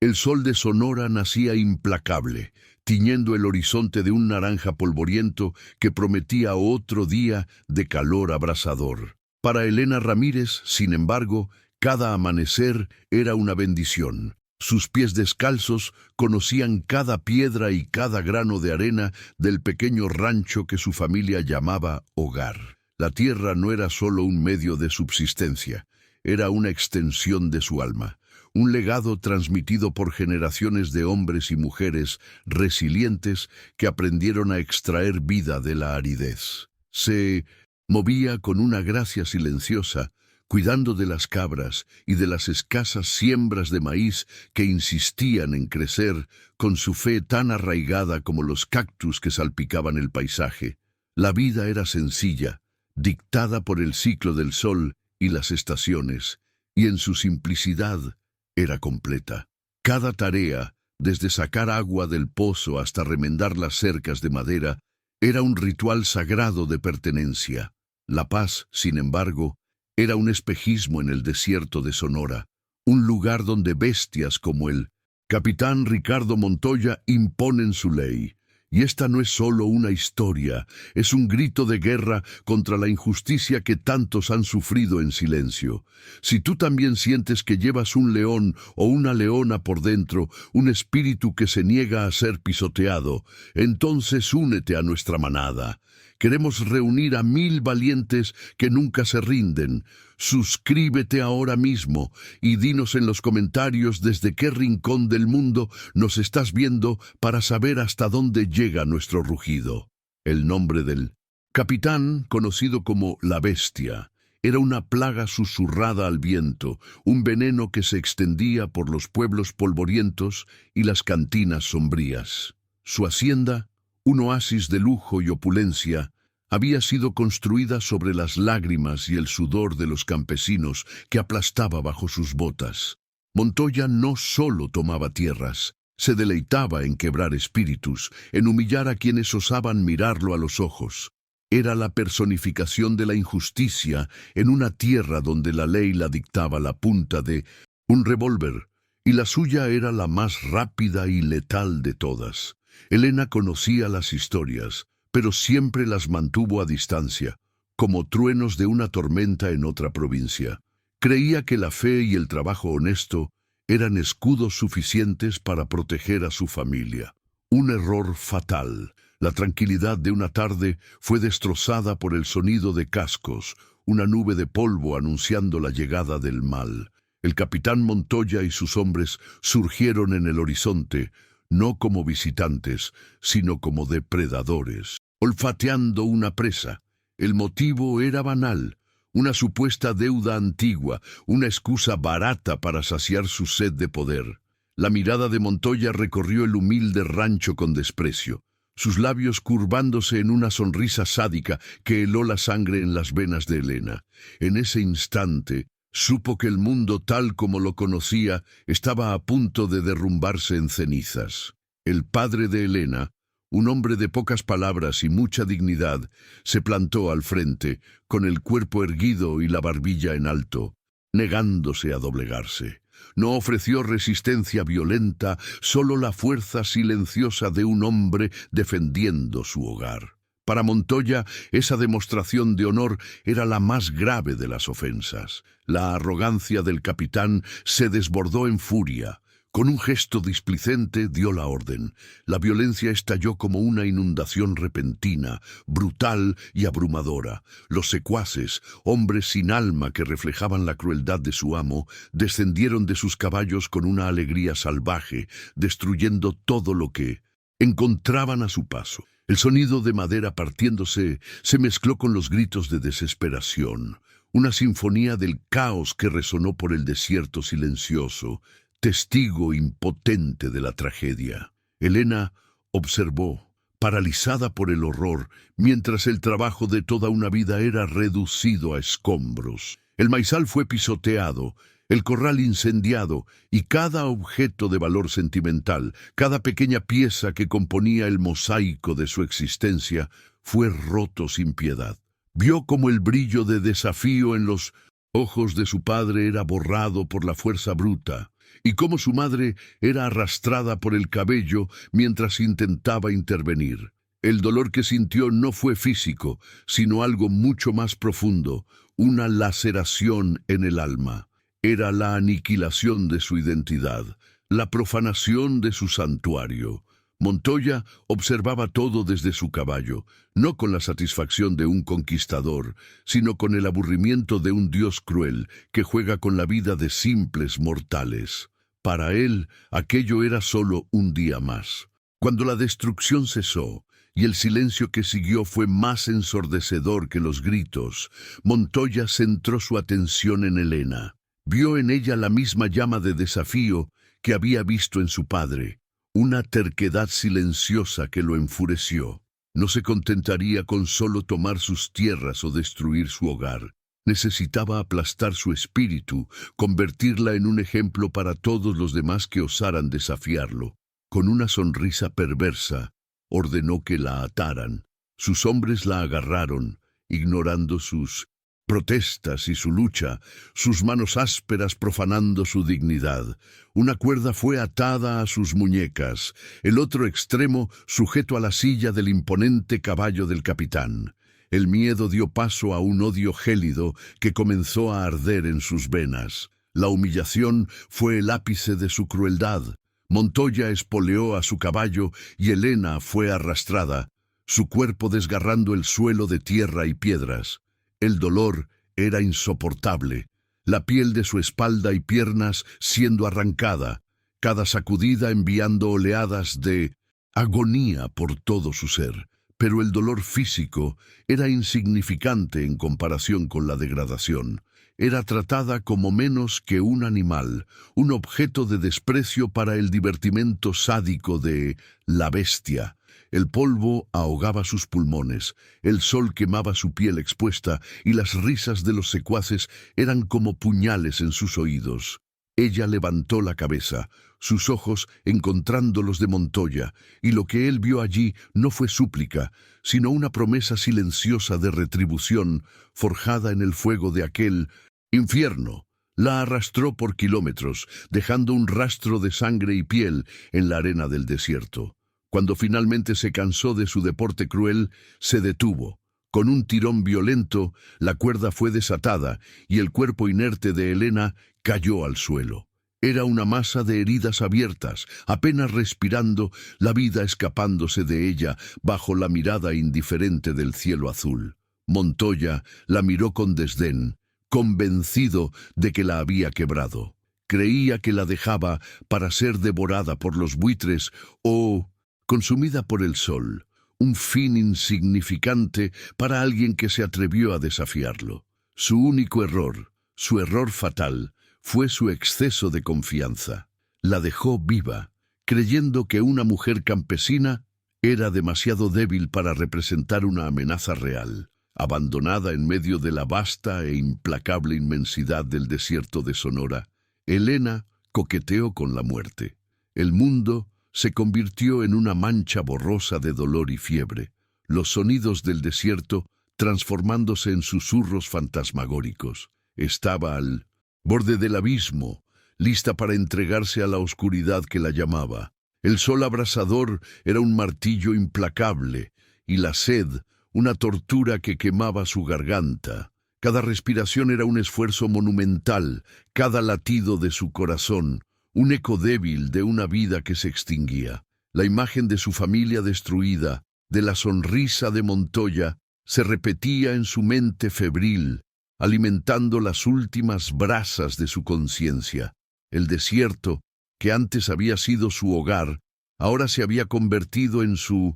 El sol de Sonora nacía implacable, tiñendo el horizonte de un naranja polvoriento que prometía otro día de calor abrasador. Para Elena Ramírez, sin embargo, cada amanecer era una bendición. Sus pies descalzos conocían cada piedra y cada grano de arena del pequeño rancho que su familia llamaba hogar. La tierra no era solo un medio de subsistencia, era una extensión de su alma. Un legado transmitido por generaciones de hombres y mujeres resilientes que aprendieron a extraer vida de la aridez. Se movía con una gracia silenciosa, cuidando de las cabras y de las escasas siembras de maíz que insistían en crecer con su fe tan arraigada como los cactus que salpicaban el paisaje. La vida era sencilla, dictada por el ciclo del sol y las estaciones, y en su simplicidad era completa. Cada tarea, desde sacar agua del pozo hasta remendar las cercas de madera, era un ritual sagrado de pertenencia. La paz, sin embargo, era un espejismo en el desierto de Sonora, un lugar donde bestias como el capitán Ricardo Montoya imponen su ley. Y esta no es solo una historia, es un grito de guerra contra la injusticia que tantos han sufrido en silencio. Si tú también sientes que llevas un león o una leona por dentro, un espíritu que se niega a ser pisoteado, entonces únete a nuestra manada. Queremos reunir a 1000 valientes que nunca se rinden. Suscríbete ahora mismo y dinos en los comentarios desde qué rincón del mundo nos estás viendo para saber hasta dónde llega nuestro rugido. El nombre del capitán, conocido como la Bestia, era una plaga susurrada al viento, un veneno que se extendía por los pueblos polvorientos y las cantinas sombrías. Su hacienda, un oasis de lujo y opulencia, había sido construida sobre las lágrimas y el sudor de los campesinos que aplastaba bajo sus botas. Montoya no solo tomaba tierras, se deleitaba en quebrar espíritus, en humillar a quienes osaban mirarlo a los ojos. Era la personificación de la injusticia en una tierra donde la ley la dictaba la punta de un revólver, y la suya era la más rápida y letal de todas. Elena conocía las historias, pero siempre las mantuvo a distancia, como truenos de una tormenta en otra provincia. Creía que la fe y el trabajo honesto eran escudos suficientes para proteger a su familia. Un error fatal. La tranquilidad de una tarde fue destrozada por el sonido de cascos, una nube de polvo anunciando la llegada del mal. El capitán Montoya y sus hombres surgieron en el horizonte, no como visitantes, sino como depredadores, olfateando una presa. El motivo era banal, una supuesta deuda antigua, una excusa barata para saciar su sed de poder. La mirada de Montoya recorrió el humilde rancho con desprecio, sus labios curvándose en una sonrisa sádica que heló la sangre en las venas de Elena. En ese instante, supo que el mundo tal como lo conocía estaba a punto de derrumbarse en cenizas. El padre de Elena, un hombre de pocas palabras y mucha dignidad, se plantó al frente, con el cuerpo erguido y la barbilla en alto, negándose a doblegarse. No ofreció resistencia violenta, solo la fuerza silenciosa de un hombre defendiendo su hogar. Para Montoya, esa demostración de honor era la más grave de las ofensas. La arrogancia del capitán se desbordó en furia. Con un gesto displicente dio la orden. La violencia estalló como una inundación repentina, brutal y abrumadora. Los secuaces, hombres sin alma que reflejaban la crueldad de su amo, descendieron de sus caballos con una alegría salvaje, destruyendo todo lo que encontraban a su paso. El sonido de madera partiéndose se mezcló con los gritos de desesperación, una sinfonía del caos que resonó por el desierto silencioso, testigo impotente de la tragedia. Elena observó, paralizada por el horror, mientras el trabajo de toda una vida era reducido a escombros. El maizal fue pisoteado, el corral incendiado, y cada objeto de valor sentimental, cada pequeña pieza que componía el mosaico de su existencia, fue roto sin piedad. Vio como el brillo de desafío en los ojos de su padre era borrado por la fuerza bruta, y cómo su madre era arrastrada por el cabello mientras intentaba intervenir. El dolor que sintió no fue físico, sino algo mucho más profundo, una laceración en el alma. Era la aniquilación de su identidad, la profanación de su santuario. Montoya observaba todo desde su caballo, no con la satisfacción de un conquistador, sino con el aburrimiento de un dios cruel que juega con la vida de simples mortales. Para él, aquello era solo un día más. Cuando la destrucción cesó, y el silencio que siguió fue más ensordecedor que los gritos, Montoya centró su atención en Helena. Vio en ella la misma llama de desafío que había visto en su padre, una terquedad silenciosa que lo enfureció. No se contentaría con solo tomar sus tierras o destruir su hogar. Necesitaba aplastar su espíritu, convertirla en un ejemplo para todos los demás que osaran desafiarlo. Con una sonrisa perversa, ordenó que la ataran. Sus hombres la agarraron, ignorando sus protestas y su lucha, sus manos ásperas profanando su dignidad. Una cuerda fue atada a sus muñecas, el otro extremo sujeto a la silla del imponente caballo del capitán. El miedo dio paso a un odio gélido que comenzó a arder en sus venas. La humillación fue el ápice de su crueldad. Montoya espoleó a su caballo y Helena fue arrastrada, su cuerpo desgarrando el suelo de tierra y piedras. El dolor era insoportable, la piel de su espalda y piernas siendo arrancada, cada sacudida enviando oleadas de agonía por todo su ser. Pero el dolor físico era insignificante en comparación con la degradación. Era tratada como menos que un animal, un objeto de desprecio para el divertimento sádico de la bestia. El polvo ahogaba sus pulmones, el sol quemaba su piel expuesta y las risas de los secuaces eran como puñales en sus oídos. Ella levantó la cabeza, sus ojos encontrando los de Montoya, y lo que él vio allí no fue súplica, sino una promesa silenciosa de retribución forjada en el fuego de aquel infierno. La arrastró por kilómetros, dejando un rastro de sangre y piel en la arena del desierto. Cuando finalmente se cansó de su deporte cruel, se detuvo. Con un tirón violento, la cuerda fue desatada y el cuerpo inerte de Helena cayó al suelo. Era una masa de heridas abiertas, apenas respirando, la vida escapándose de ella bajo la mirada indiferente del cielo azul. Montoya la miró con desdén, convencido de que la había quebrado. Creía que la dejaba para ser devorada por los buitres o consumida por el sol, un fin insignificante para alguien que se atrevió a desafiarlo. Su único error, su error fatal, fue su exceso de confianza. La dejó viva, creyendo que una mujer campesina era demasiado débil para representar una amenaza real. Abandonada en medio de la vasta e implacable inmensidad del desierto de Sonora, Helena coqueteó con la muerte. El mundo se convirtió en una mancha borrosa de dolor y fiebre, los sonidos del desierto transformándose en susurros fantasmagóricos. Estaba al borde del abismo, lista para entregarse a la oscuridad que la llamaba. El sol abrasador era un martillo implacable, y la sed, una tortura que quemaba su garganta. Cada respiración era un esfuerzo monumental, cada latido de su corazón, un eco débil de una vida que se extinguía. La imagen de su familia destruida, de la sonrisa de Montoya, se repetía en su mente febril, alimentando las últimas brasas de su conciencia. El desierto, que antes había sido su hogar, ahora se había convertido en su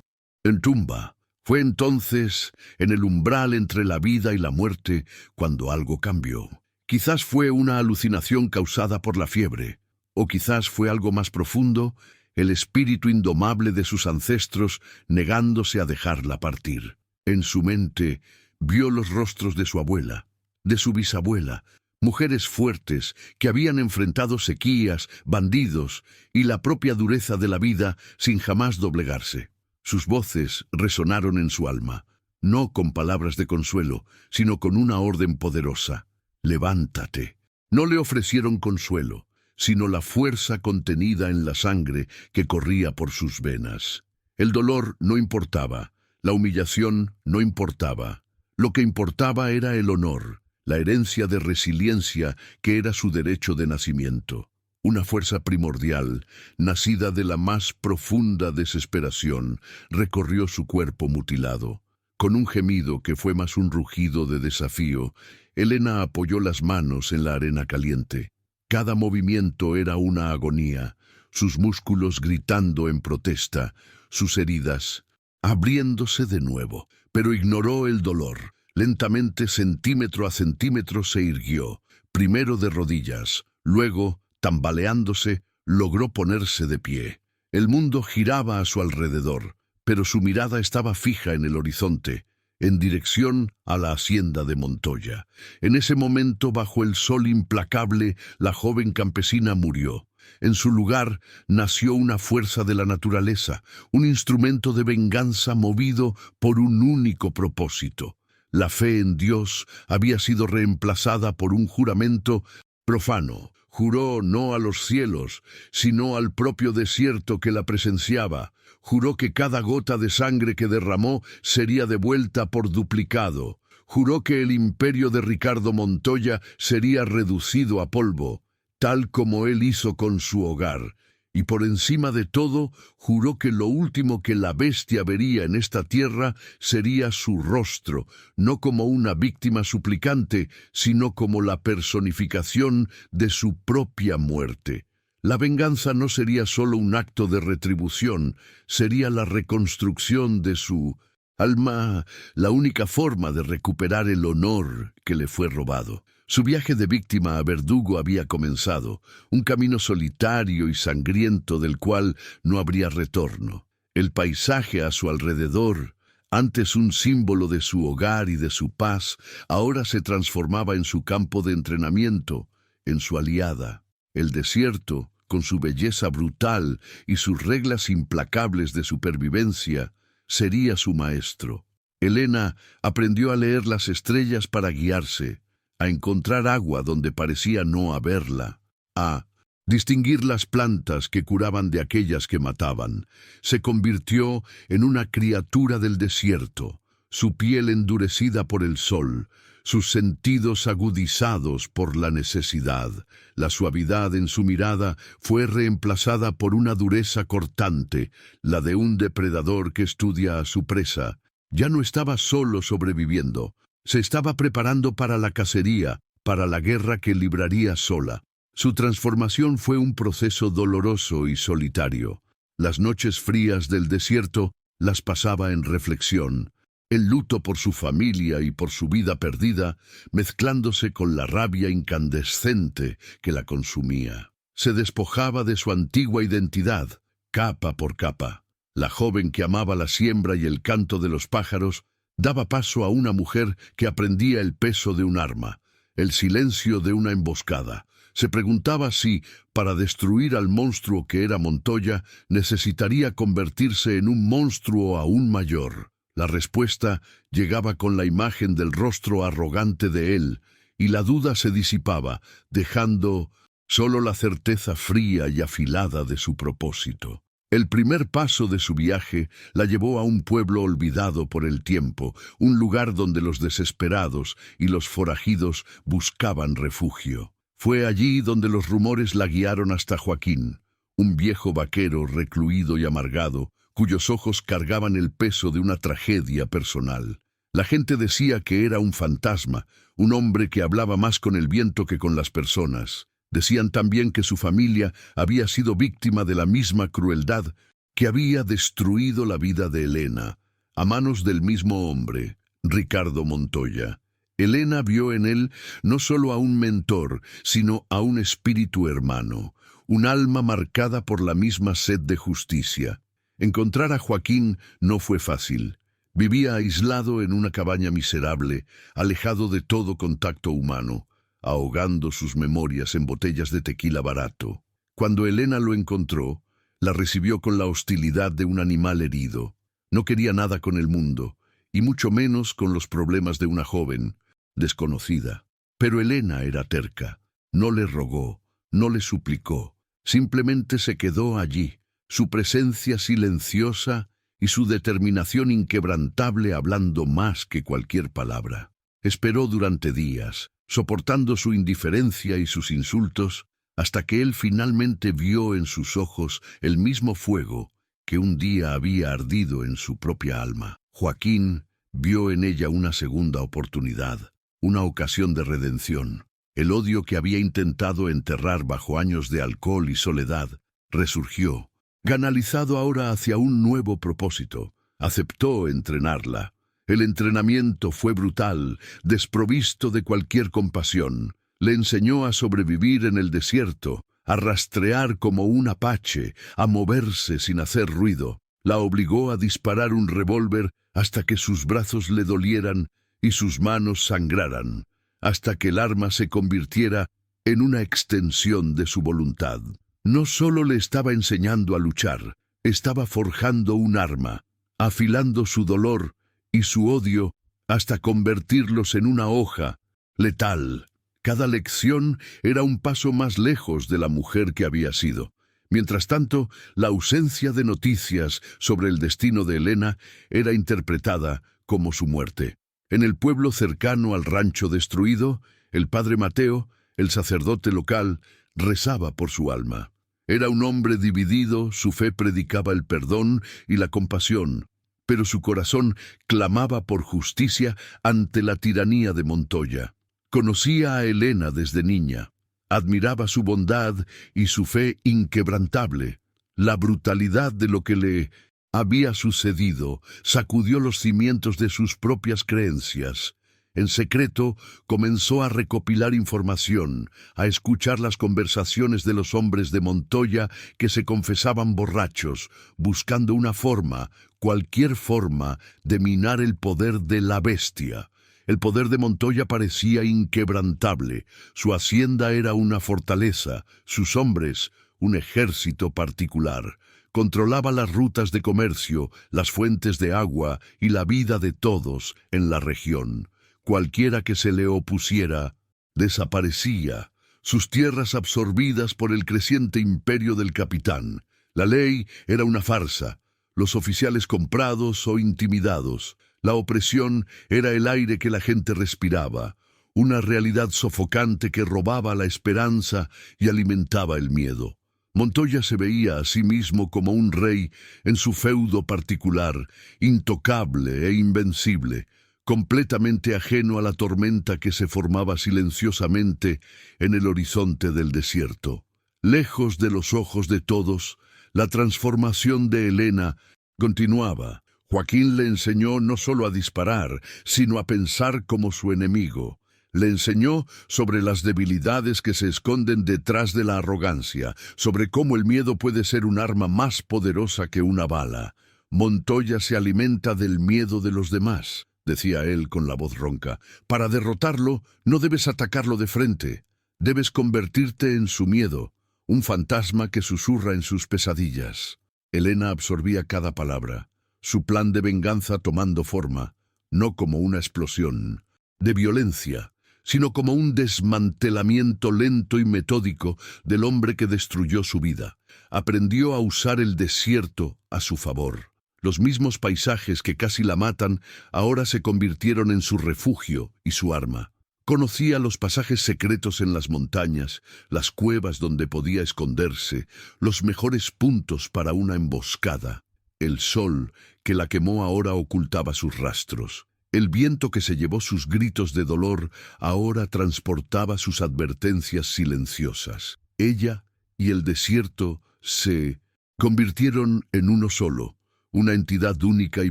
tumba. Fue entonces, en el umbral entre la vida y la muerte, cuando algo cambió. Quizás fue una alucinación causada por la fiebre, o quizás fue algo más profundo, el espíritu indomable de sus ancestros negándose a dejarla partir. En su mente vio los rostros de su abuela, de su bisabuela, mujeres fuertes que habían enfrentado sequías, bandidos y la propia dureza de la vida sin jamás doblegarse. Sus voces resonaron en su alma, no con palabras de consuelo, sino con una orden poderosa. «Levántate». No le ofrecieron consuelo, sino la fuerza contenida en la sangre que corría por sus venas. El dolor no importaba, la humillación no importaba. Lo que importaba era el honor, la herencia de resiliencia que era su derecho de nacimiento. Una fuerza primordial, nacida de la más profunda desesperación, recorrió su cuerpo mutilado. Con un gemido que fue más un rugido de desafío, Elena apoyó las manos en la arena caliente. Cada movimiento era una agonía, sus músculos gritando en protesta, sus heridas abriéndose de nuevo. Pero ignoró el dolor. Lentamente, centímetro a centímetro, se irguió. Primero de rodillas, luego, tambaleándose, logró ponerse de pie. El mundo giraba a su alrededor, pero su mirada estaba fija en el horizonte, en dirección a la hacienda de Montoya. En ese momento, bajo el sol implacable, la joven campesina murió. En su lugar nació una fuerza de la naturaleza, un instrumento de venganza movido por un único propósito. La fe en Dios había sido reemplazada por un juramento profano. Juró no a los cielos, sino al propio desierto que la presenciaba. Juró que cada gota de sangre que derramó sería devuelta por duplicado. Juró que el imperio de Ricardo Montoya sería reducido a polvo, tal como él hizo con su hogar. Y por encima de todo, juró que lo último que la bestia vería en esta tierra sería su rostro, no como una víctima suplicante, sino como la personificación de su propia muerte. La venganza no sería solo un acto de retribución, sería la reconstrucción de su alma, la única forma de recuperar el honor que le fue robado. Su viaje de víctima a verdugo había comenzado, un camino solitario y sangriento del cual no habría retorno. El paisaje a su alrededor, antes un símbolo de su hogar y de su paz, ahora se transformaba en su campo de entrenamiento, en su aliada. El desierto, con su belleza brutal y sus reglas implacables de supervivencia, sería su maestro. Elena aprendió a leer las estrellas para guiarse, a encontrar agua donde parecía no haberla, a distinguir las plantas que curaban de aquellas que mataban. Se convirtió en una criatura del desierto, su piel endurecida por el sol, sus sentidos agudizados por la necesidad. La suavidad en su mirada fue reemplazada por una dureza cortante, la de un depredador que estudia a su presa. Ya no estaba solo sobreviviendo, se estaba preparando para la cacería, para la guerra que libraría sola. Su transformación fue un proceso doloroso y solitario. Las noches frías del desierto las pasaba en reflexión, el luto por su familia y por su vida perdida, mezclándose con la rabia incandescente que la consumía. Se despojaba de su antigua identidad, capa por capa. La joven que amaba la siembra y el canto de los pájaros daba paso a una mujer que aprendía el peso de un arma, el silencio de una emboscada. Se preguntaba si, para destruir al monstruo que era Montoya, necesitaría convertirse en un monstruo aún mayor. La respuesta llegaba con la imagen del rostro arrogante de él, y la duda se disipaba, dejando solo la certeza fría y afilada de su propósito. El primer paso de su viaje la llevó a un pueblo olvidado por el tiempo, un lugar donde los desesperados y los forajidos buscaban refugio. Fue allí donde los rumores la guiaron hasta Joaquín, un viejo vaquero recluido y amargado, cuyos ojos cargaban el peso de una tragedia personal. La gente decía que era un fantasma, un hombre que hablaba más con el viento que con las personas. Decían también que su familia había sido víctima de la misma crueldad que había destruido la vida de Elena, a manos del mismo hombre, Ricardo Montoya. Elena vio en él no solo a un mentor, sino a un espíritu hermano, un alma marcada por la misma sed de justicia. Encontrar a Joaquín no fue fácil. Vivía aislado en una cabaña miserable, alejado de todo contacto humano, ahogando sus memorias en botellas de tequila barato. Cuando Elena lo encontró, la recibió con la hostilidad de un animal herido. No quería nada con el mundo, y mucho menos con los problemas de una joven desconocida. Pero Elena era terca. No le rogó, No le suplicó, simplemente se quedó allí, su presencia silenciosa y su determinación inquebrantable hablando más que cualquier palabra. Esperó durante días, soportando su indiferencia y sus insultos, hasta que él finalmente vio en sus ojos el mismo fuego que un día había ardido en su propia alma. Joaquín vio en ella una segunda oportunidad, una ocasión de redención. El odio que había intentado enterrar bajo años de alcohol y soledad resurgió, canalizado ahora hacia un nuevo propósito. Aceptó entrenarla. El entrenamiento fue brutal, desprovisto de cualquier compasión. Le enseñó a sobrevivir en el desierto, a rastrear como un apache, a moverse sin hacer ruido. La obligó a disparar un revólver hasta que sus brazos le dolieran y sus manos sangraran, hasta que el arma se convirtiera en una extensión de su voluntad. No solo le estaba enseñando a luchar, estaba forjando un arma, afilando su dolor y su odio hasta convertirlos en una hoja letal. Cada lección era un paso más lejos de la mujer que había sido. Mientras tanto, la ausencia de noticias sobre el destino de Elena era interpretada como su muerte. En el pueblo cercano al rancho destruido, el padre Mateo, el sacerdote local, rezaba por su alma. Era un hombre dividido, su fe predicaba el perdón y la compasión, pero su corazón clamaba por justicia ante la tiranía de Montoya. Conocía a Elena desde niña, admiraba su bondad y su fe inquebrantable. La brutalidad de lo que le había sucedido sacudió los cimientos de sus propias creencias. En secreto, comenzó a recopilar información, a escuchar las conversaciones de los hombres de Montoya que se confesaban borrachos, buscando una forma, cualquier forma, de minar el poder de la bestia. El poder de Montoya parecía inquebrantable. Su hacienda era una fortaleza, sus hombres, un ejército particular. Controlaba las rutas de comercio, las fuentes de agua y la vida de todos en la región. Cualquiera que se le opusiera, desaparecía, sus tierras absorbidas por el creciente imperio del capitán. La ley era una farsa, los oficiales comprados o intimidados. La opresión era el aire que la gente respiraba, una realidad sofocante que robaba la esperanza y alimentaba el miedo. Montoya se veía a sí mismo como un rey en su feudo particular, intocable e invencible, completamente ajeno a la tormenta que se formaba silenciosamente en el horizonte del desierto. Lejos de los ojos de todos, la transformación de Elena continuaba. Joaquín le enseñó no solo a disparar, sino a pensar como su enemigo. Le enseñó sobre las debilidades que se esconden detrás de la arrogancia, sobre cómo el miedo puede ser un arma más poderosa que una bala. Montoya se alimenta del miedo de los demás, decía él con la voz ronca. Para derrotarlo, no debes atacarlo de frente. Debes convertirte en su miedo, un fantasma que susurra en sus pesadillas. Elena absorbía cada palabra, su plan de venganza tomando forma, no como una explosión de violencia, sino como un desmantelamiento lento y metódico del hombre que destruyó su vida. Aprendió a usar el desierto a su favor. Los mismos paisajes que casi la matan ahora se convirtieron en su refugio y su arma. Conocía los pasajes secretos en las montañas, las cuevas donde podía esconderse, los mejores puntos para una emboscada. El sol que la quemó ahora ocultaba sus rastros. El viento que se llevó sus gritos de dolor ahora transportaba sus advertencias silenciosas. Ella y el desierto se convirtieron en uno solo, una entidad única y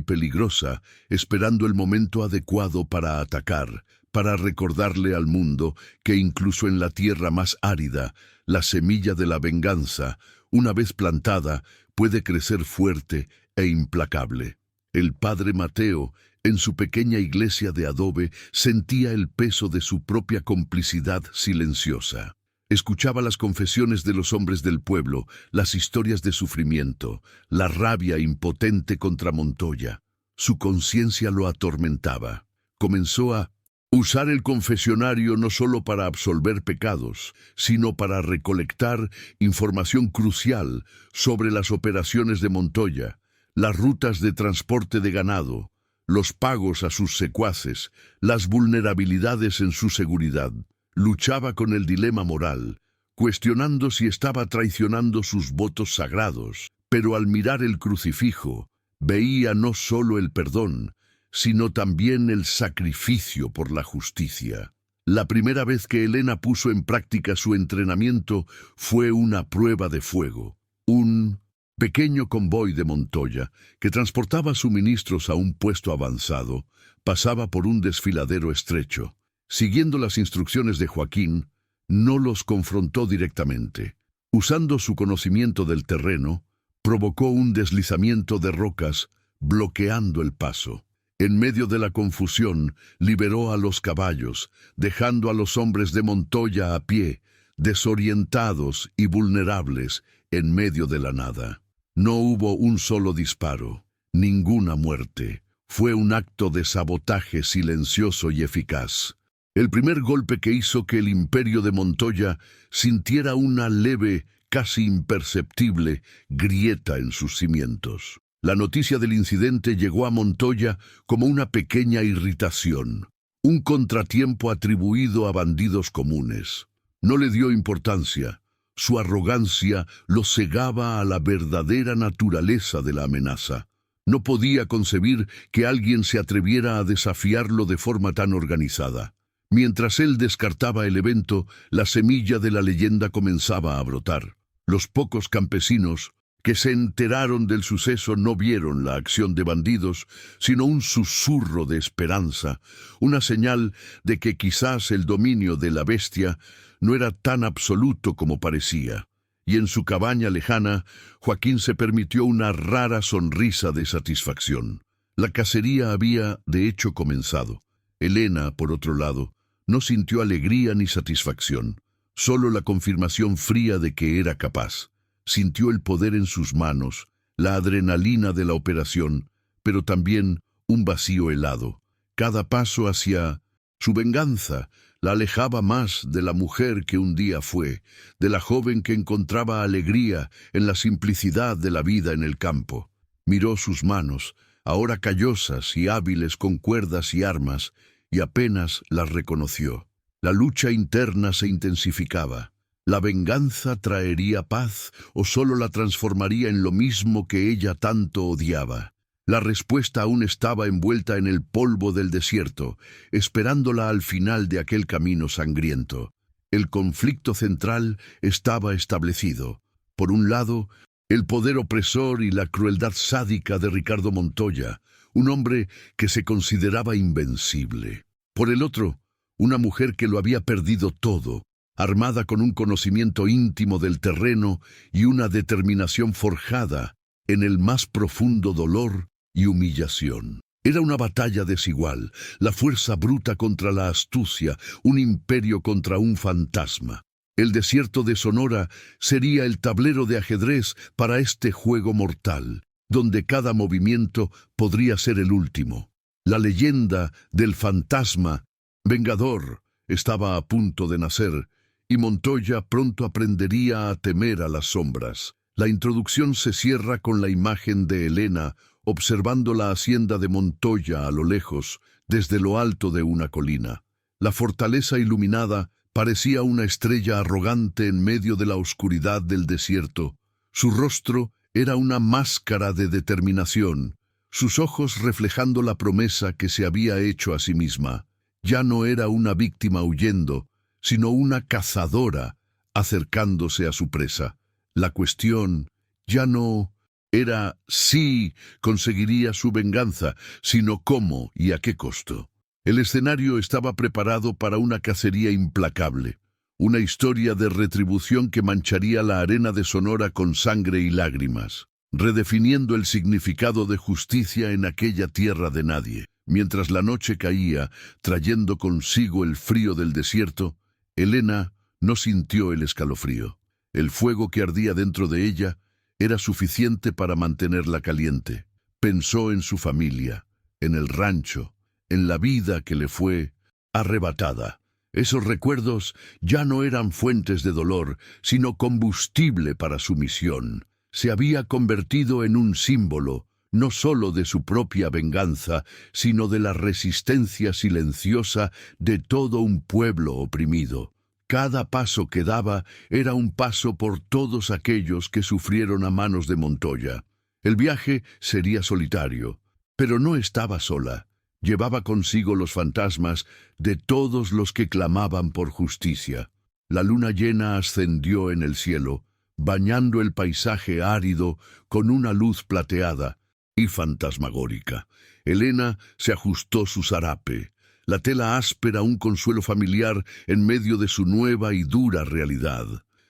peligrosa, esperando el momento adecuado para atacar, para recordarle al mundo que incluso en la tierra más árida, la semilla de la venganza, una vez plantada, puede crecer fuerte e implacable. El padre Mateo, en su pequeña iglesia de adobe, sentía el peso de su propia complicidad silenciosa. Escuchaba las confesiones de los hombres del pueblo, las historias de sufrimiento, la rabia impotente contra Montoya. Su conciencia lo atormentaba. Comenzó a Usar el confesionario no solo para absolver pecados, sino para recolectar información crucial sobre las operaciones de Montoya, las rutas de transporte de ganado, los pagos a sus secuaces, las vulnerabilidades en su seguridad. Luchaba con el dilema moral, cuestionando si estaba traicionando sus votos sagrados, pero al mirar el crucifijo, veía no solo el perdón, sino también el sacrificio por la justicia. La primera vez que Elena puso en práctica su entrenamiento fue una prueba de fuego. Un pequeño convoy de Montoya, que transportaba suministros a un puesto avanzado, pasaba por un desfiladero estrecho. Siguiendo las instrucciones de Joaquín, no los confrontó directamente. Usando su conocimiento del terreno, provocó un deslizamiento de rocas, bloqueando el paso. En medio de la confusión, liberó a los caballos, dejando a los hombres de Montoya a pie, desorientados y vulnerables, en medio de la nada. No hubo un solo disparo, ninguna muerte. Fue un acto de sabotaje silencioso y eficaz. El primer golpe que hizo que el imperio de Montoya sintiera una leve, casi imperceptible, grieta en sus cimientos. La noticia del incidente llegó a Montoya como una pequeña irritación, un contratiempo atribuido a bandidos comunes. No le dio importancia. Su arrogancia lo cegaba a la verdadera naturaleza de la amenaza. No podía concebir que alguien se atreviera a desafiarlo de forma tan organizada. Mientras él descartaba el evento, la semilla de la leyenda comenzaba a brotar. Los pocos campesinos que se enteraron del suceso no vieron la acción de bandidos, sino un susurro de esperanza, una señal de que quizás el dominio de la bestia no era tan absoluto como parecía. Y en su cabaña lejana, Joaquín se permitió una rara sonrisa de satisfacción. La cacería había, de hecho, comenzado. Elena, por otro lado, no sintió alegría ni satisfacción, solo la confirmación fría de que era capaz. Sintió el poder en sus manos, la adrenalina de la operación, pero también un vacío helado. Cada paso hacia su venganza la alejaba más de la mujer que un día fue, de la joven que encontraba alegría en la simplicidad de la vida en el campo. Miró sus manos, ahora callosas y hábiles con cuerdas y armas, y apenas las reconoció. La lucha interna se intensificaba. ¿La venganza traería paz o solo la transformaría en lo mismo que ella tanto odiaba? La respuesta aún estaba envuelta en el polvo del desierto, esperándola al final de aquel camino sangriento. El conflicto central estaba establecido. Por un lado, el poder opresor y la crueldad sádica de Ricardo Montoya, un hombre que se consideraba invencible. Por el otro, una mujer que lo había perdido todo, armada con un conocimiento íntimo del terreno y una determinación forjada en el más profundo dolor y humillación. Era una batalla desigual, la fuerza bruta contra la astucia, un imperio contra un fantasma. El desierto de Sonora sería el tablero de ajedrez para este juego mortal, donde cada movimiento podría ser el último. La leyenda del fantasma vengador estaba a punto de nacer, y Montoya pronto aprendería a temer a las sombras. La introducción se cierra con la imagen de Elena observando la hacienda de Montoya a lo lejos, desde lo alto de una colina. La fortaleza iluminada parecía una estrella arrogante en medio de la oscuridad del desierto. Su rostro era una máscara de determinación, sus ojos reflejando la promesa que se había hecho a sí misma. Ya no era una víctima huyendo, sino una cazadora acercándose a su presa. La cuestión ya no era si conseguiría su venganza, sino cómo y a qué costo. El escenario estaba preparado para una cacería implacable, una historia de retribución que mancharía la arena de Sonora con sangre y lágrimas, redefiniendo el significado de justicia en aquella tierra de nadie. Mientras la noche caía, trayendo consigo el frío del desierto, Elena no sintió el escalofrío. El fuego que ardía dentro de ella era suficiente para mantenerla caliente. Pensó en su familia, en el rancho, en la vida que le fue arrebatada. Esos recuerdos ya no eran fuentes de dolor, sino combustible para su misión. Se había convertido en un símbolo, no solo de su propia venganza, sino de la resistencia silenciosa de todo un pueblo oprimido. Cada paso que daba era un paso por todos aquellos que sufrieron a manos de Montoya. El viaje sería solitario, pero no estaba sola. Llevaba consigo los fantasmas de todos los que clamaban por justicia. La luna llena ascendió en el cielo, bañando el paisaje árido con una luz plateada y fantasmagórica. Elena se ajustó su zarape, la tela áspera un consuelo familiar en medio de su nueva y dura realidad.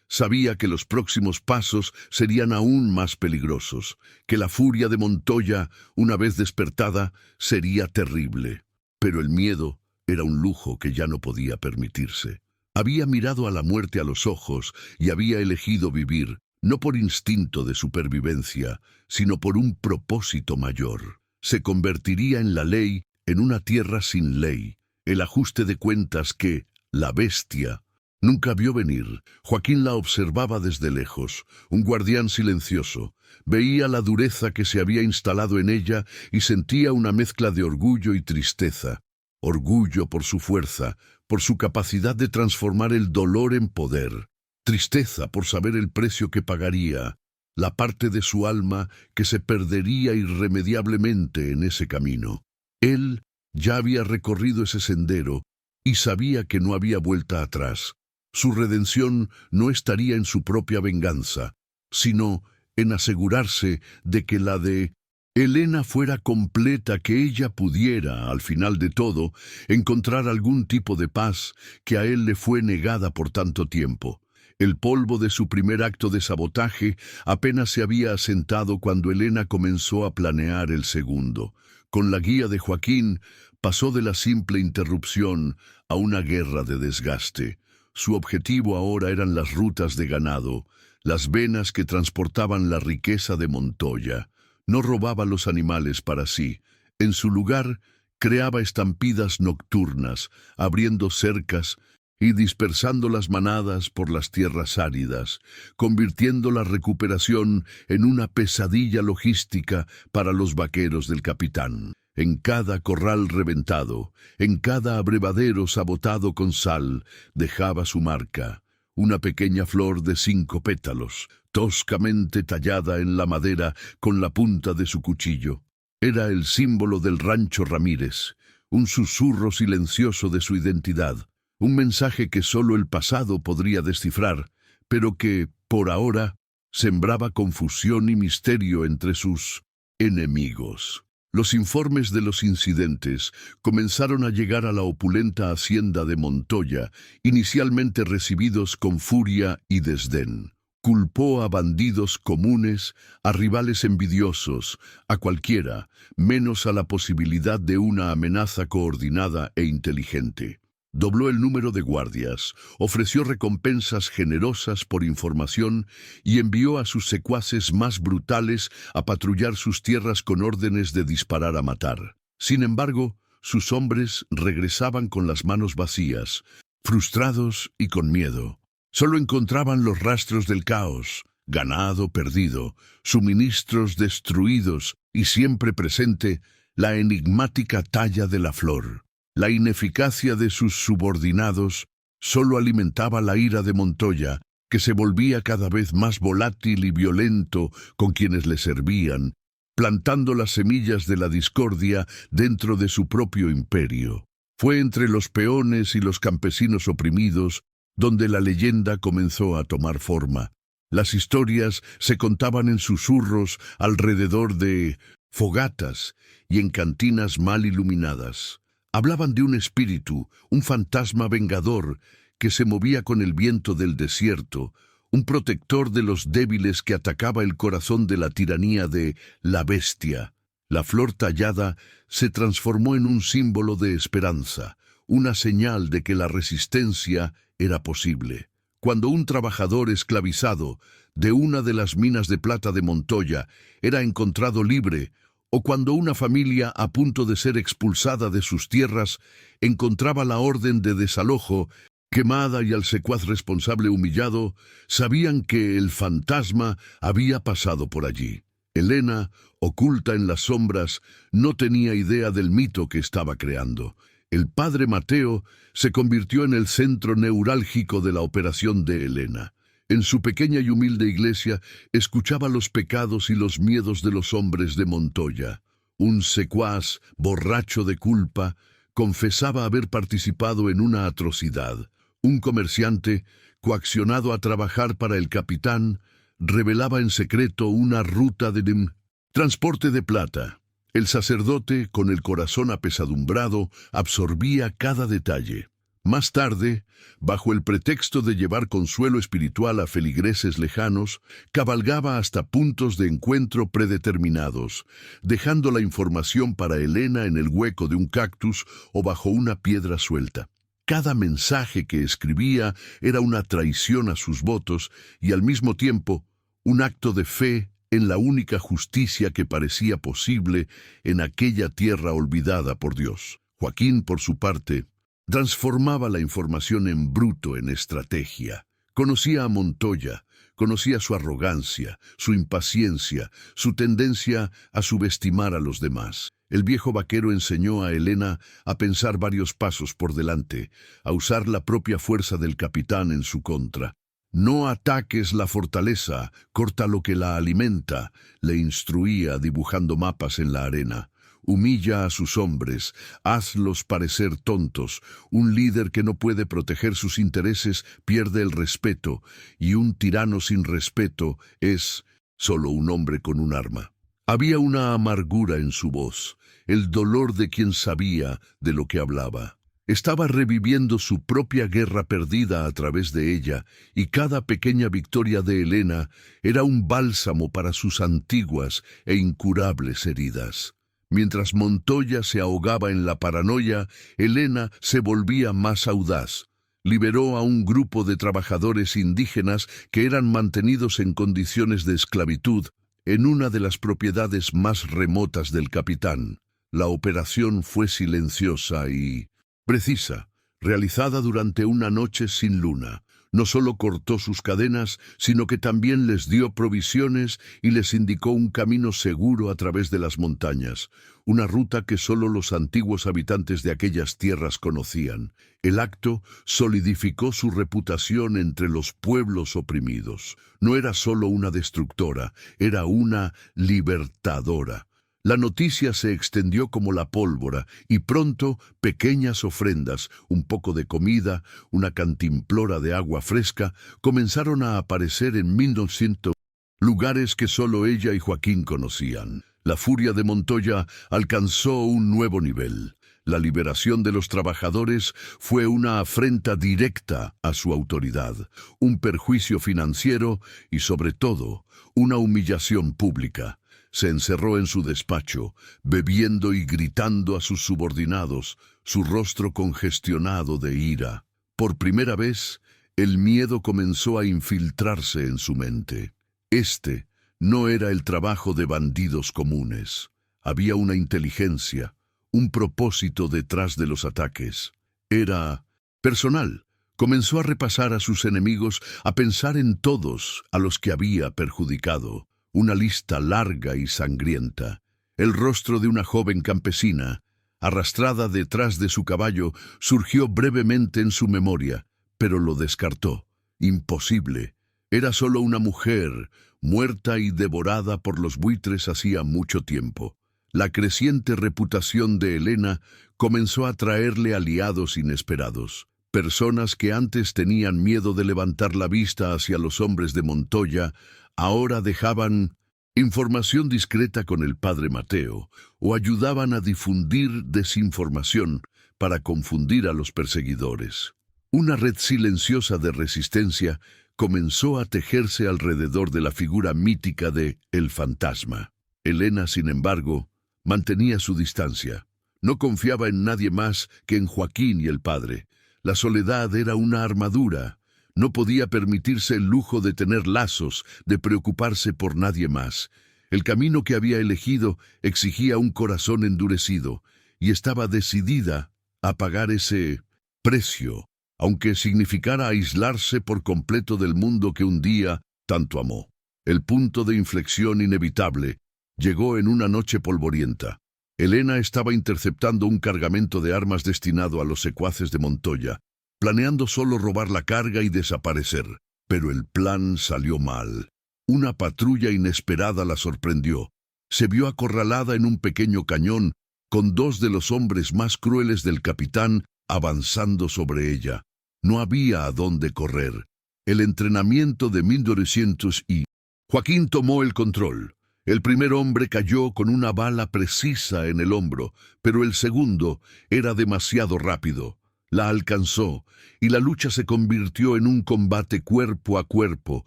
Sabía que los próximos pasos serían aún más peligrosos, que la furia de Montoya, una vez despertada, sería terrible. Pero el miedo era un lujo que ya no podía permitirse. Había mirado a la muerte a los ojos y había elegido vivir, no por instinto de supervivencia, sino por un propósito mayor. Se convertiría en la ley en una tierra sin ley, el ajuste de cuentas que, la bestia, nunca vio venir. Joaquín la observaba desde lejos, un guardián silencioso. Veía la dureza que se había instalado en ella y sentía una mezcla de orgullo y tristeza. Orgullo por su fuerza, por su capacidad de transformar el dolor en poder. Tristeza por saber el precio que pagaría, la parte de su alma que se perdería irremediablemente en ese camino. Él ya había recorrido ese sendero y sabía que no había vuelta atrás. Su redención no estaría en su propia venganza, sino en asegurarse de que la de Elena fuera completa, que ella pudiera, al final de todo, encontrar algún tipo de paz que a él le fue negada por tanto tiempo. El polvo de su primer acto de sabotaje apenas se había asentado cuando Elena comenzó a planear el segundo. Con la guía de Joaquín, pasó de la simple interrupción a una guerra de desgaste. Su objetivo ahora eran las rutas de ganado, las venas que transportaban la riqueza de Montoya. No robaba los animales para sí. En su lugar, creaba estampidas nocturnas, abriendo cercas y dispersando las manadas por las tierras áridas, convirtiendo la recuperación en una pesadilla logística para los vaqueros del capitán. En cada corral reventado, en cada abrevadero sabotado con sal, dejaba su marca, una pequeña flor de 5 pétalos, toscamente tallada en la madera con la punta de su cuchillo. Era el símbolo del rancho Ramírez, un susurro silencioso de su identidad, un mensaje que solo el pasado podría descifrar, pero que, por ahora, sembraba confusión y misterio entre sus enemigos. Los informes de los incidentes comenzaron a llegar a la opulenta hacienda de Montoya, inicialmente recibidos con furia y desdén. Culpó a bandidos comunes, a rivales envidiosos, a cualquiera, menos a la posibilidad de una amenaza coordinada e inteligente. Dobló el número de guardias, ofreció recompensas generosas por información y envió a sus secuaces más brutales a patrullar sus tierras con órdenes de disparar a matar. Sin embargo, sus hombres regresaban con las manos vacías, frustrados y con miedo. Solo encontraban los rastros del caos, ganado perdido, suministros destruidos y siempre presente la enigmática talla de la flor. La ineficacia de sus subordinados solo alimentaba la ira de Montoya, que se volvía cada vez más volátil y violento con quienes le servían, plantando las semillas de la discordia dentro de su propio imperio. Fue entre los peones y los campesinos oprimidos donde la leyenda comenzó a tomar forma. Las historias se contaban en susurros alrededor de fogatas y en cantinas mal iluminadas. Hablaban de un espíritu, un fantasma vengador que se movía con el viento del desierto, un protector de los débiles que atacaba el corazón de la tiranía de la bestia. La flor tallada se transformó en un símbolo de esperanza, una señal de que la resistencia era posible. Cuando un trabajador esclavizado de una de las minas de plata de Montoya era encontrado libre, o cuando una familia a punto de ser expulsada de sus tierras encontraba la orden de desalojo quemada y al secuaz responsable humillado, sabían que el fantasma había pasado por allí. Elena, oculta en las sombras, no tenía idea del mito que estaba creando. El padre Mateo se convirtió en el centro neurálgico de la operación de Elena. En su pequeña y humilde iglesia escuchaba los pecados y los miedos de los hombres de Montoya. Un secuaz, borracho de culpa, confesaba haber participado en una atrocidad. Un comerciante, coaccionado a trabajar para el capitán, revelaba en secreto una ruta de transporte de plata. El sacerdote, con el corazón apesadumbrado, absorbía cada detalle. Más tarde, bajo el pretexto de llevar consuelo espiritual a feligreses lejanos, cabalgaba hasta puntos de encuentro predeterminados, dejando la información para Elena en el hueco de un cactus o bajo una piedra suelta. Cada mensaje que escribía era una traición a sus votos y al mismo tiempo un acto de fe en la única justicia que parecía posible en aquella tierra olvidada por Dios. Joaquín, por su parte, transformaba la información en bruto, en estrategia. Conocía a Montoya, conocía su arrogancia, su impaciencia, su tendencia a subestimar a los demás. El viejo vaquero enseñó a Elena a pensar varios pasos por delante, a usar la propia fuerza del capitán en su contra. No ataques la fortaleza, corta lo que la alimenta, le instruía dibujando mapas en la arena. Humilla a sus hombres, hazlos parecer tontos. Un líder que no puede proteger sus intereses pierde el respeto, y un tirano sin respeto es solo un hombre con un arma. Había una amargura en su voz, el dolor de quien sabía de lo que hablaba. Estaba reviviendo su propia guerra perdida a través de ella, y cada pequeña victoria de Elena era un bálsamo para sus antiguas e incurables heridas. Mientras Montoya se ahogaba en la paranoia, Elena se volvía más audaz. Liberó a un grupo de trabajadores indígenas que eran mantenidos en condiciones de esclavitud en una de las propiedades más remotas del capitán. La operación fue silenciosa y precisa, realizada durante una noche sin luna. No solo cortó sus cadenas, sino que también les dio provisiones y les indicó un camino seguro a través de las montañas, una ruta que solo los antiguos habitantes de aquellas tierras conocían. El acto solidificó su reputación entre los pueblos oprimidos. No era solo una destructora, era una libertadora. La noticia se extendió como la pólvora y pronto pequeñas ofrendas, un poco de comida, una cantimplora de agua fresca, comenzaron a aparecer en 1900 lugares que solo ella y Joaquín conocían. La furia de Montoya alcanzó un nuevo nivel. La liberación de los trabajadores fue una afrenta directa a su autoridad, un perjuicio financiero y, sobre todo, una humillación pública. Se encerró en su despacho, bebiendo y gritando a sus subordinados, su rostro congestionado de ira. Por primera vez, el miedo comenzó a infiltrarse en su mente. Este no era el trabajo de bandidos comunes. Había una inteligencia, un propósito detrás de los ataques. Era personal. Comenzó a repasar a sus enemigos, a pensar en todos a los que había perjudicado. Una lista larga y sangrienta. El rostro de una joven campesina, arrastrada detrás de su caballo, surgió brevemente en su memoria, pero lo descartó. Imposible. Era solo una mujer, muerta y devorada por los buitres hacía mucho tiempo. La creciente reputación de Elena comenzó a traerle aliados inesperados. Personas que antes tenían miedo de levantar la vista hacia los hombres de Montoya, ahora dejaban información discreta con el padre Mateo o ayudaban a difundir desinformación para confundir a los perseguidores. Una red silenciosa de resistencia comenzó a tejerse alrededor de la figura mítica de El Fantasma. Elena, sin embargo, mantenía su distancia. No confiaba en nadie más que en Joaquín y el padre. La soledad era una armadura. No podía permitirse el lujo de tener lazos, de preocuparse por nadie más. El camino que había elegido exigía un corazón endurecido, y estaba decidida a pagar ese precio, aunque significara aislarse por completo del mundo que un día tanto amó. El punto de inflexión inevitable llegó en una noche polvorienta. Helena estaba interceptando un cargamento de armas destinado a los secuaces de Montoya, planeando solo robar la carga y desaparecer. Pero el plan salió mal. Una patrulla inesperada la sorprendió. Se vio acorralada en un pequeño cañón, con dos de los hombres más crueles del capitán avanzando sobre ella. No había a dónde correr. El entrenamiento de 1900 y... Joaquín tomó el control. El primer hombre cayó con una bala precisa en el hombro, pero el segundo era demasiado rápido. La alcanzó, y la lucha se convirtió en un combate cuerpo a cuerpo,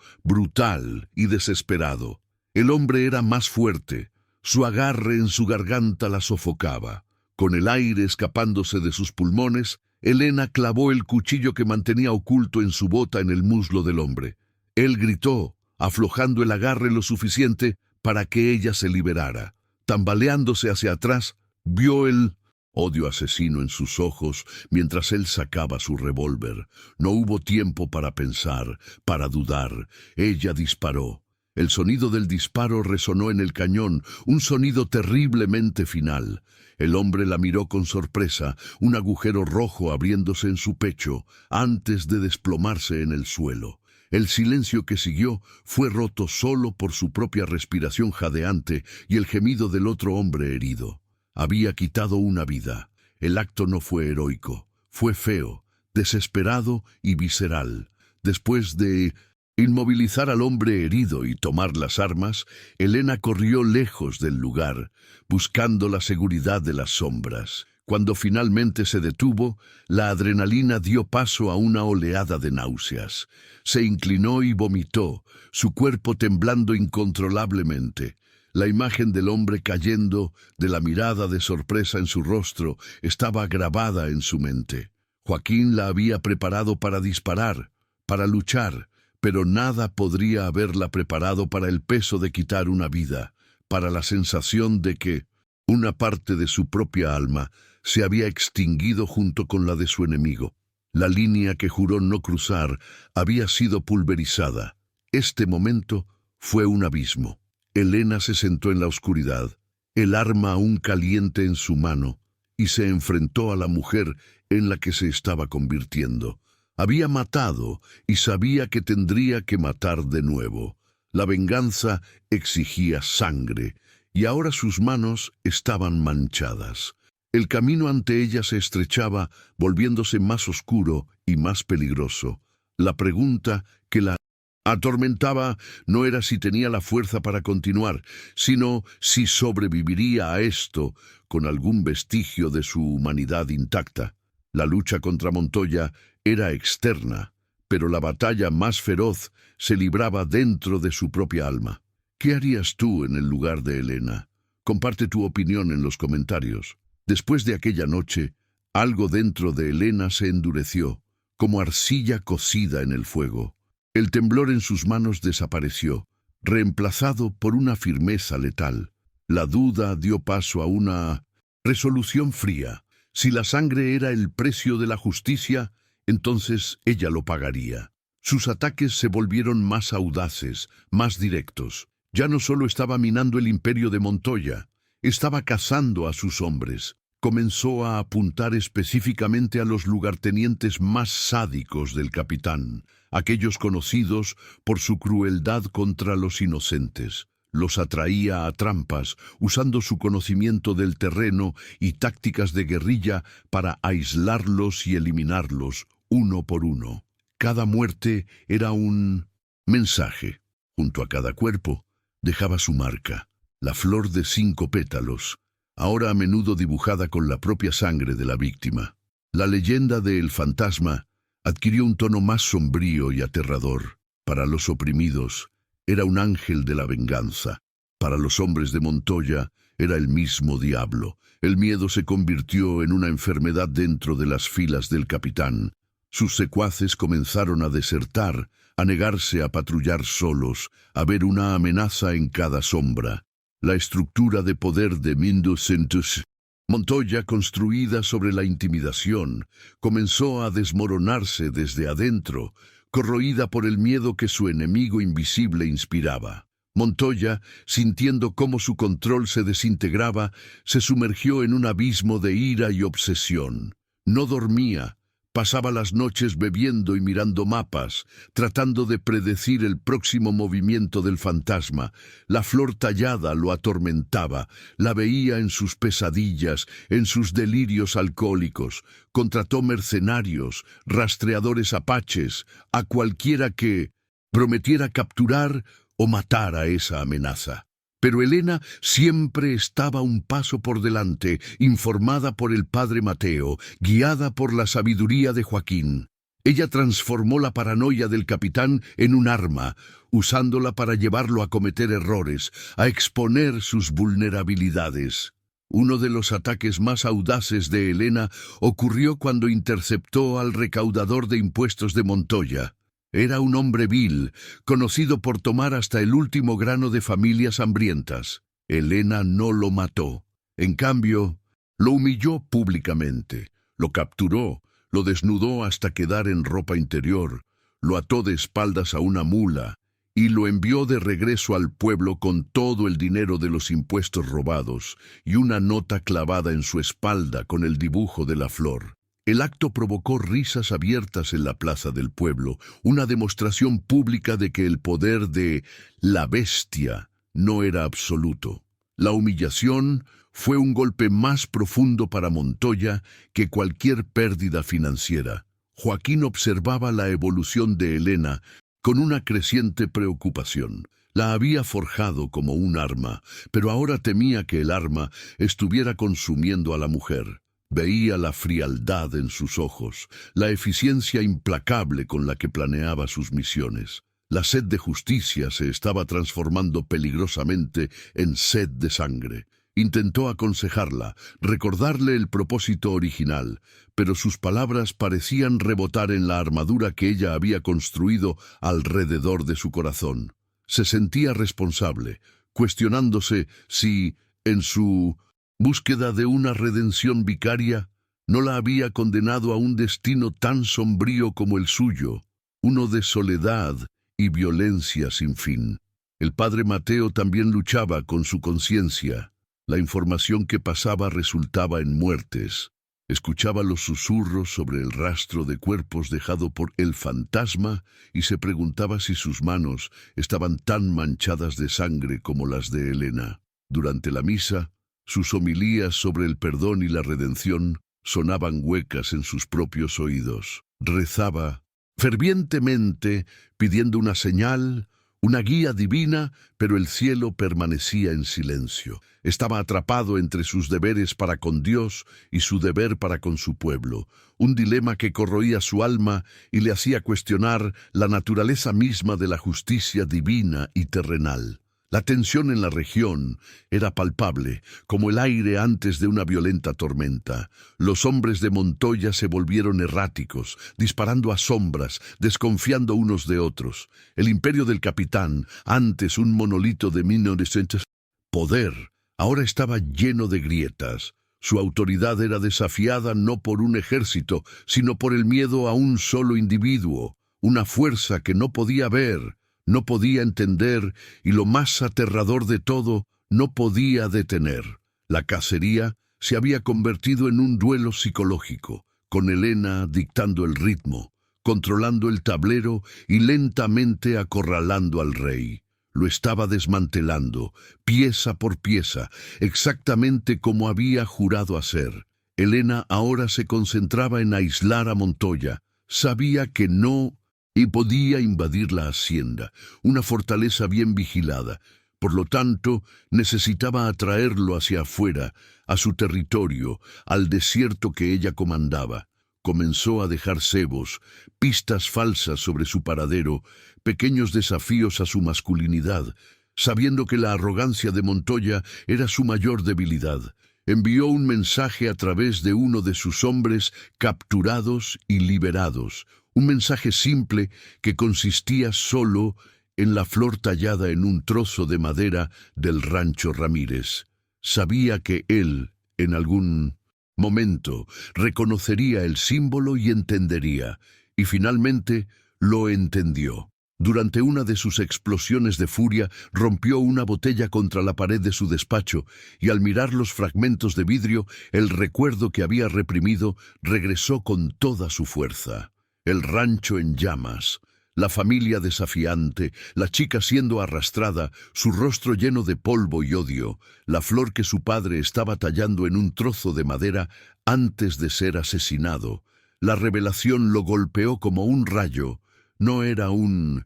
brutal y desesperado. El hombre era más fuerte. Su agarre en su garganta la sofocaba. Con el aire escapándose de sus pulmones, Helena clavó el cuchillo que mantenía oculto en su bota en el muslo del hombre. Él gritó, aflojando el agarre lo suficiente para que ella se liberara. Tambaleándose hacia atrás, vio el odio asesino en sus ojos mientras él sacaba su revólver. No hubo tiempo para pensar, para dudar. Ella disparó. El sonido del disparo resonó en el cañón, un sonido terriblemente final. El hombre la miró con sorpresa, un agujero rojo abriéndose en su pecho, antes de desplomarse en el suelo. El silencio que siguió fue roto solo por su propia respiración jadeante y el gemido del otro hombre herido. Había quitado una vida. El acto no fue heroico, fue feo, desesperado y visceral. Después de inmovilizar al hombre herido y tomar las armas, Helena corrió lejos del lugar, buscando la seguridad de las sombras. Cuando finalmente se detuvo, la adrenalina dio paso a una oleada de náuseas. Se inclinó y vomitó, su cuerpo temblando incontrolablemente. La imagen del hombre cayendo, de la mirada de sorpresa en su rostro, estaba grabada en su mente. Joaquín la había preparado para disparar, para luchar, pero nada podría haberla preparado para el peso de quitar una vida, para la sensación de que una parte de su propia alma se había extinguido junto con la de su enemigo. La línea que juró no cruzar había sido pulverizada. Este momento fue un abismo. Helena se sentó en la oscuridad, el arma aún caliente en su mano, y se enfrentó a la mujer en la que se estaba convirtiendo. Había matado y sabía que tendría que matar de nuevo. La venganza exigía sangre, y ahora sus manos estaban manchadas. El camino ante ella se estrechaba, volviéndose más oscuro y más peligroso. La pregunta que la atormentaba no era si tenía la fuerza para continuar, sino si sobreviviría a esto con algún vestigio de su humanidad intacta. La lucha contra Montoya era externa, pero la batalla más feroz se libraba dentro de su propia alma. ¿Qué harías tú en el lugar de Helena? Comparte tu opinión en los comentarios. Después de aquella noche, algo dentro de Helena se endureció, como arcilla cocida en el fuego. El temblor en sus manos desapareció, reemplazado por una firmeza letal. La duda dio paso a una resolución fría. Si la sangre era el precio de la justicia, entonces ella lo pagaría. Sus ataques se volvieron más audaces, más directos. Ya no solo estaba minando el imperio de Montoya, estaba cazando a sus hombres. Comenzó a apuntar específicamente a los lugartenientes más sádicos del capitán, aquellos conocidos por su crueldad contra los inocentes. Los atraía a trampas, usando su conocimiento del terreno y tácticas de guerrilla para aislarlos y eliminarlos uno por uno. Cada muerte era un mensaje. Junto a cada cuerpo dejaba su marca, la flor de 5 pétalos, ahora a menudo dibujada con la propia sangre de la víctima. La leyenda de El Fantasma adquirió un tono más sombrío y aterrador. Para los oprimidos, era un ángel de la venganza. Para los hombres de Montoya, era el mismo diablo. El miedo se convirtió en una enfermedad dentro de las filas del capitán. Sus secuaces comenzaron a desertar, a negarse a patrullar solos, a ver una amenaza en cada sombra. la estructura de poder de Mindaucentus. Montoya, construida sobre la intimidación, comenzó a desmoronarse desde adentro, corroída por el miedo que su enemigo invisible inspiraba. Montoya, sintiendo cómo su control se desintegraba, se sumergió en un abismo de ira y obsesión. No dormía. Pasaba las noches bebiendo y mirando mapas, tratando de predecir el próximo movimiento del fantasma. La flor tallada lo atormentaba, la veía en sus pesadillas, en sus delirios alcohólicos. Contrató mercenarios, rastreadores apaches, a cualquiera que prometiera capturar o matar a esa amenaza. Pero Elena siempre estaba un paso por delante, informada por el padre Mateo, guiada por la sabiduría de Joaquín. Ella transformó la paranoia del capitán en un arma, usándola para llevarlo a cometer errores, a exponer sus vulnerabilidades. Uno de los ataques más audaces de Elena ocurrió cuando interceptó al recaudador de impuestos de Montoya. Era un hombre vil, conocido por tomar hasta el último grano de familias hambrientas. Elena no lo mató. En cambio, lo humilló públicamente, lo capturó, lo desnudó hasta quedar en ropa interior, lo ató de espaldas a una mula y lo envió de regreso al pueblo con todo el dinero de los impuestos robados y una nota clavada en su espalda con el dibujo de la flor. El acto provocó risas abiertas en la plaza del pueblo, una demostración pública de que el poder de la bestia no era absoluto. La humillación fue un golpe más profundo para Montoya que cualquier pérdida financiera. Joaquín observaba la evolución de Elena con una creciente preocupación. La había forjado como un arma, pero ahora temía que el arma estuviera consumiendo a la mujer. Veía la frialdad en sus ojos, la eficiencia implacable con la que planeaba sus misiones. La sed de justicia se estaba transformando peligrosamente en sed de sangre. Intentó aconsejarla, recordarle el propósito original, pero sus palabras parecían rebotar en la armadura que ella había construido alrededor de su corazón. Se sentía responsable, cuestionándose si, en su búsqueda de una redención vicaria, no la había condenado a un destino tan sombrío como el suyo, uno de soledad y violencia sin fin. El padre Mateo también luchaba con su conciencia. La información que pasaba resultaba en muertes. Escuchaba los susurros sobre el rastro de cuerpos dejado por el fantasma y se preguntaba si sus manos estaban tan manchadas de sangre como las de Elena. Durante la misa, sus homilías sobre el perdón y la redención sonaban huecas en sus propios oídos. Rezaba fervientemente, pidiendo una señal, una guía divina, pero el cielo permanecía en silencio. Estaba atrapado entre sus deberes para con Dios y su deber para con su pueblo, un dilema que corroía su alma y le hacía cuestionar la naturaleza misma de la justicia divina y terrenal. La tensión en la región era palpable, como el aire antes de una violenta tormenta. Los hombres de Montoya se volvieron erráticos, disparando a sombras, desconfiando unos de otros. El imperio del capitán, antes un monolito de 1900 poder, ahora estaba lleno de grietas. Su autoridad era desafiada no por un ejército, sino por el miedo a un solo individuo, una fuerza que no podía ver, no podía entender y, lo más aterrador de todo, no podía detener. La cacería se había convertido en un duelo psicológico, con Elena dictando el ritmo, controlando el tablero y lentamente acorralando al rey. Lo estaba desmantelando, pieza por pieza, exactamente como había jurado hacer. Elena ahora se concentraba en aislar a Montoya. Sabía que no y podía invadir la hacienda, una fortaleza bien vigilada. Por lo tanto, necesitaba atraerlo hacia afuera, a su territorio, al desierto que ella comandaba. Comenzó a dejar cebos, pistas falsas sobre su paradero, pequeños desafíos a su masculinidad, sabiendo que la arrogancia de Montoya era su mayor debilidad. Envió un mensaje a través de uno de sus hombres capturados y liberados, un mensaje simple que consistía solo en la flor tallada en un trozo de madera del rancho Ramírez. Sabía que él, en algún momento, reconocería el símbolo y entendería, y finalmente lo entendió. Durante una de sus explosiones de furia, rompió una botella contra la pared de su despacho, y al mirar los fragmentos de vidrio, el recuerdo que había reprimido regresó con toda su fuerza. El rancho en llamas, la familia desafiante, la chica siendo arrastrada, su rostro lleno de polvo y odio, la flor que su padre estaba tallando en un trozo de madera antes de ser asesinado. La revelación lo golpeó como un rayo. No era un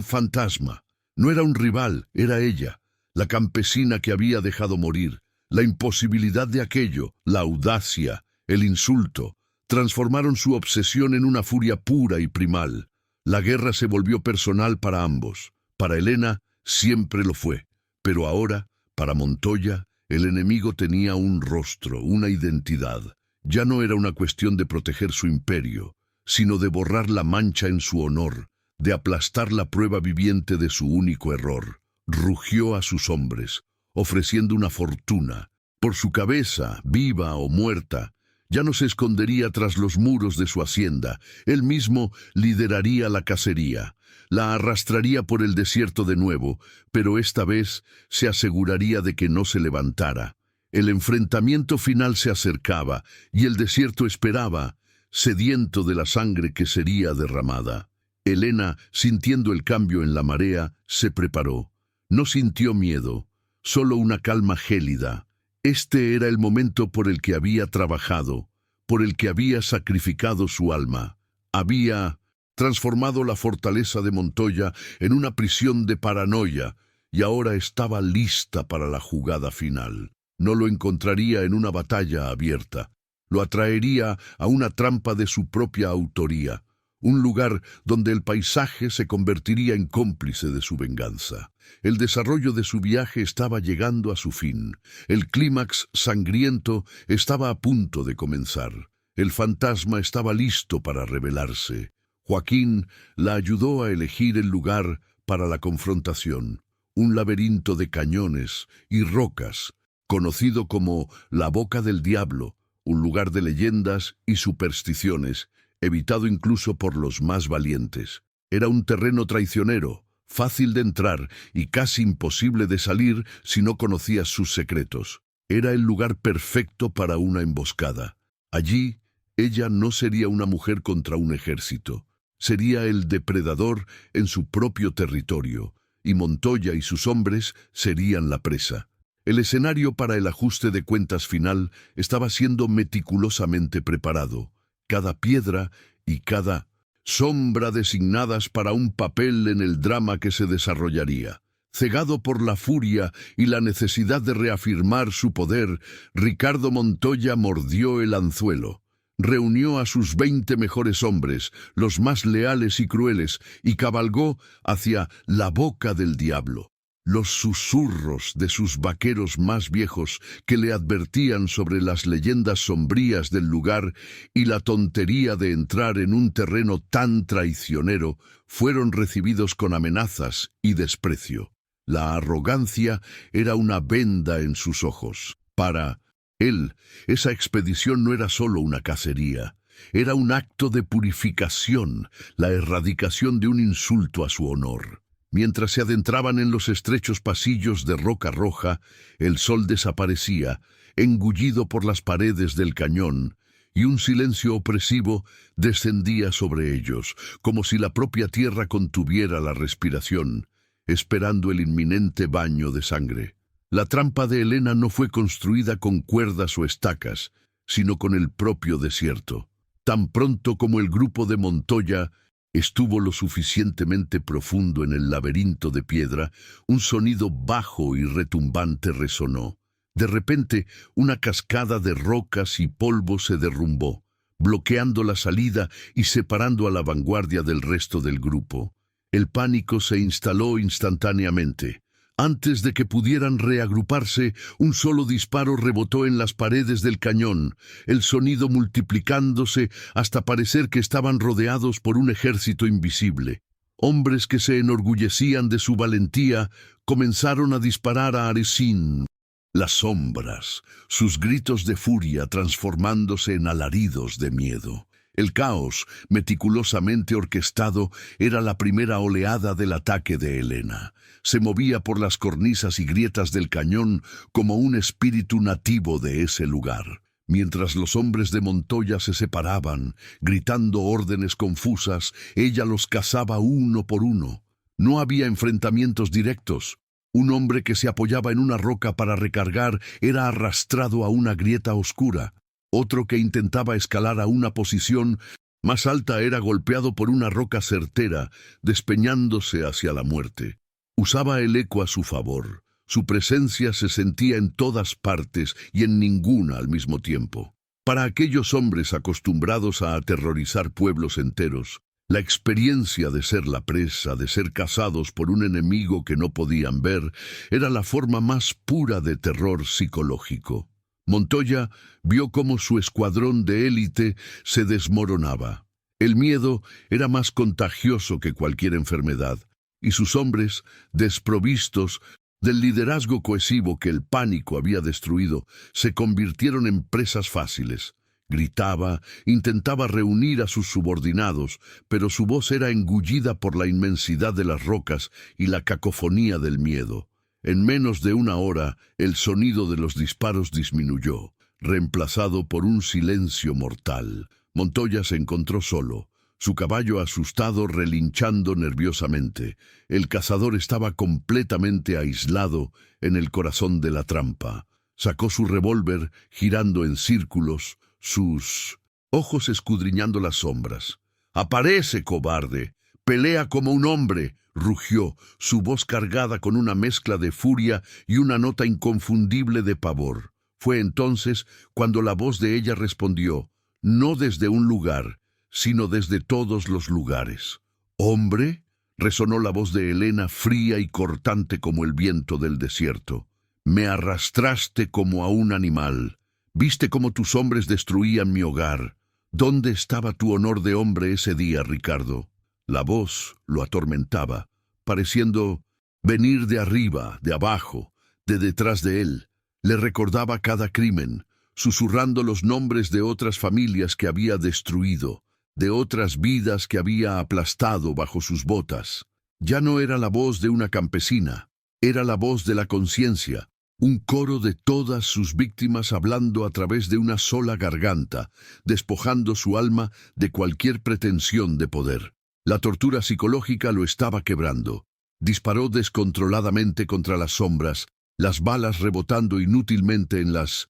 fantasma, no era un rival, era ella, la campesina que había dejado morir. La imposibilidad de aquello, la audacia, el insulto, transformaron su obsesión en una furia pura y primal. La guerra se volvió personal para ambos. Para Elena siempre lo fue, pero ahora, para Montoya, el enemigo tenía un rostro, una identidad. Ya no era una cuestión de proteger su imperio, sino de borrar la mancha en su honor, de aplastar la prueba viviente de su único error. Rugió a sus hombres, ofreciendo una fortuna. Por su cabeza, viva o muerta, ya no se escondería tras los muros de su hacienda. Él mismo lideraría la cacería. La arrastraría por el desierto de nuevo, pero esta vez se aseguraría de que no se levantara. El enfrentamiento final se acercaba, y el desierto esperaba, sediento de la sangre que sería derramada. Elena, sintiendo el cambio en la marea, se preparó. No sintió miedo, solo una calma gélida. Este era el momento por el que había trabajado, por el que había sacrificado su alma. Había transformado la fortaleza de Montoya en una prisión de paranoia, y ahora estaba lista para la jugada final. No lo encontraría en una batalla abierta. Lo atraería a una trampa de su propia autoría, un lugar donde el paisaje se convertiría en cómplice de su venganza. El desarrollo de su viaje estaba llegando a su fin. El clímax sangriento estaba a punto de comenzar. El fantasma estaba listo para revelarse. Joaquín la ayudó a elegir el lugar para la confrontación, un laberinto de cañones y rocas, conocido como la Boca del Diablo, un lugar de leyendas y supersticiones, evitado incluso por los más valientes. Era un terreno traicionero, fácil de entrar y casi imposible de salir si no conocías sus secretos. Era el lugar perfecto para una emboscada. Allí, ella no sería una mujer contra un ejército. Sería el depredador en su propio territorio, y Montoya y sus hombres serían la presa. El escenario para el ajuste de cuentas final estaba siendo meticulosamente preparado. Cada piedra y cada sombra designadas para un papel en el drama que se desarrollaría. Cegado por la furia y la necesidad de reafirmar su poder, Ricardo Montoya mordió el anzuelo. Reunió a sus 20 mejores hombres, los más leales y crueles, y cabalgó hacia la Boca del Diablo. Los susurros de sus vaqueros más viejos que le advertían sobre las leyendas sombrías del lugar y la tontería de entrar en un terreno tan traicionero fueron recibidos con amenazas y desprecio. La arrogancia era una venda en sus ojos. Para él, esa expedición no era solo una cacería, era un acto de purificación, la erradicación de un insulto a su honor. Mientras se adentraban en los estrechos pasillos de roca roja, el sol desaparecía, engullido por las paredes del cañón, y un silencio opresivo descendía sobre ellos, como si la propia tierra contuviera la respiración, esperando el inminente baño de sangre. La trampa de Elena no fue construida con cuerdas o estacas, sino con el propio desierto. Tan pronto como el grupo de Montoya estuvo lo suficientemente profundo en el laberinto de piedra, un sonido bajo y retumbante resonó. De repente, una cascada de rocas y polvo se derrumbó, bloqueando la salida y separando a la vanguardia del resto del grupo. El pánico se instaló instantáneamente. Antes de que pudieran reagruparse, un solo disparo rebotó en las paredes del cañón, el sonido multiplicándose hasta parecer que estaban rodeados por un ejército invisible. Hombres que se enorgullecían de su valentía comenzaron a disparar a Aresín. Las sombras, sus gritos de furia transformándose en alaridos de miedo. El caos, meticulosamente orquestado, era la primera oleada del ataque de Helena. Se movía por las cornisas y grietas del cañón como un espíritu nativo de ese lugar. Mientras los hombres de Montoya se separaban, gritando órdenes confusas, ella los cazaba uno por uno. No había enfrentamientos directos. Un hombre que se apoyaba en una roca para recargar era arrastrado a una grieta oscura. Otro que intentaba escalar a una posición más alta era golpeado por una roca certera, despeñándose hacia la muerte. Usaba el eco a su favor. Su presencia se sentía en todas partes y en ninguna al mismo tiempo. Para aquellos hombres acostumbrados a aterrorizar pueblos enteros, la experiencia de ser la presa, de ser cazados por un enemigo que no podían ver, era la forma más pura de terror psicológico. Montoya vio cómo su escuadrón de élite se desmoronaba. El miedo era más contagioso que cualquier enfermedad, y sus hombres, desprovistos del liderazgo cohesivo que el pánico había destruido, se convirtieron en presas fáciles. Gritaba, intentaba reunir a sus subordinados, pero su voz era engullida por la inmensidad de las rocas y la cacofonía del miedo. En menos de una hora, el sonido de los disparos disminuyó, reemplazado por un silencio mortal. Montoya se encontró solo, su caballo asustado relinchando nerviosamente. El cazador estaba completamente aislado en el corazón de la trampa. Sacó su revólver, girando en círculos, sus ojos escudriñando las sombras. «¡Aparece, cobarde! ¡Pelea como un hombre!», rugió, su voz cargada con una mezcla de furia y una nota inconfundible de pavor. Fue entonces cuando la voz de ella respondió, no desde un lugar, sino desde todos los lugares. «¿Hombre?», resonó la voz de Helena, fría y cortante como el viento del desierto. «Me arrastraste como a un animal. Viste cómo tus hombres destruían mi hogar. ¿Dónde estaba tu honor de hombre ese día, Ricardo?». La voz lo atormentaba, pareciendo venir de arriba, de abajo, de detrás de él. Le recordaba cada crimen, susurrando los nombres de otras familias que había destruido, de otras vidas que había aplastado bajo sus botas. Ya no era la voz de una campesina, era la voz de la conciencia, un coro de todas sus víctimas hablando a través de una sola garganta, despojando su alma de cualquier pretensión de poder. La tortura psicológica lo estaba quebrando. Disparó descontroladamente contra las sombras, las balas rebotando inútilmente en las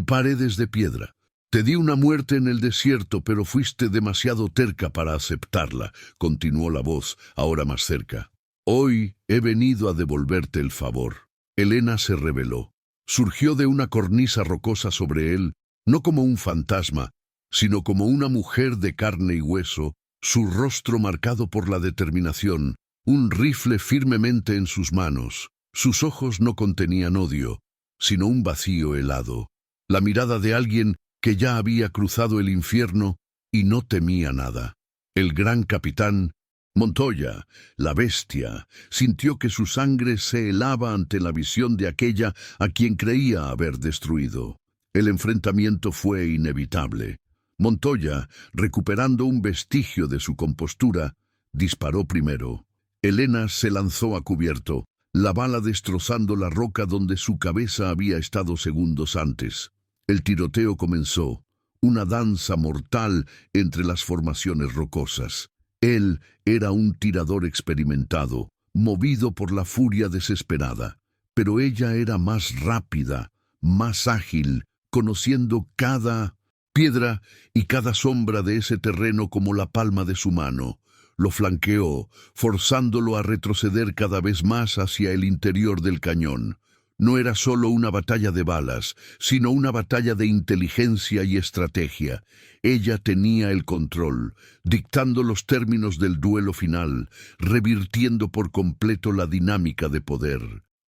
paredes de piedra. «Te di una muerte en el desierto, pero fuiste demasiado terca para aceptarla», continuó la voz, ahora más cerca. «Hoy he venido a devolverte el favor». Helena se rebeló. Surgió de una cornisa rocosa sobre él, no como un fantasma, sino como una mujer de carne y hueso, su rostro marcado por la determinación, un rifle firmemente en sus manos. Sus ojos no contenían odio, sino un vacío helado. La mirada de alguien que ya había cruzado el infierno y no temía nada. El gran capitán, Montoya, la bestia, sintió que su sangre se helaba ante la visión de aquella a quien creía haber destruido. El enfrentamiento fue inevitable. Montoya, recuperando un vestigio de su compostura, disparó primero. Helena se lanzó a cubierto, la bala destrozando la roca donde su cabeza había estado segundos antes. El tiroteo comenzó, una danza mortal entre las formaciones rocosas. Él era un tirador experimentado, movido por la furia desesperada, pero ella era más rápida, más ágil, conociendo cada piedra y cada sombra de ese terreno como la palma de su mano. Lo flanqueó, forzándolo a retroceder cada vez más hacia el interior del cañón. No era solo una batalla de balas, sino una batalla de inteligencia y estrategia. Ella tenía el control, dictando los términos del duelo final, revirtiendo por completo la dinámica de poder.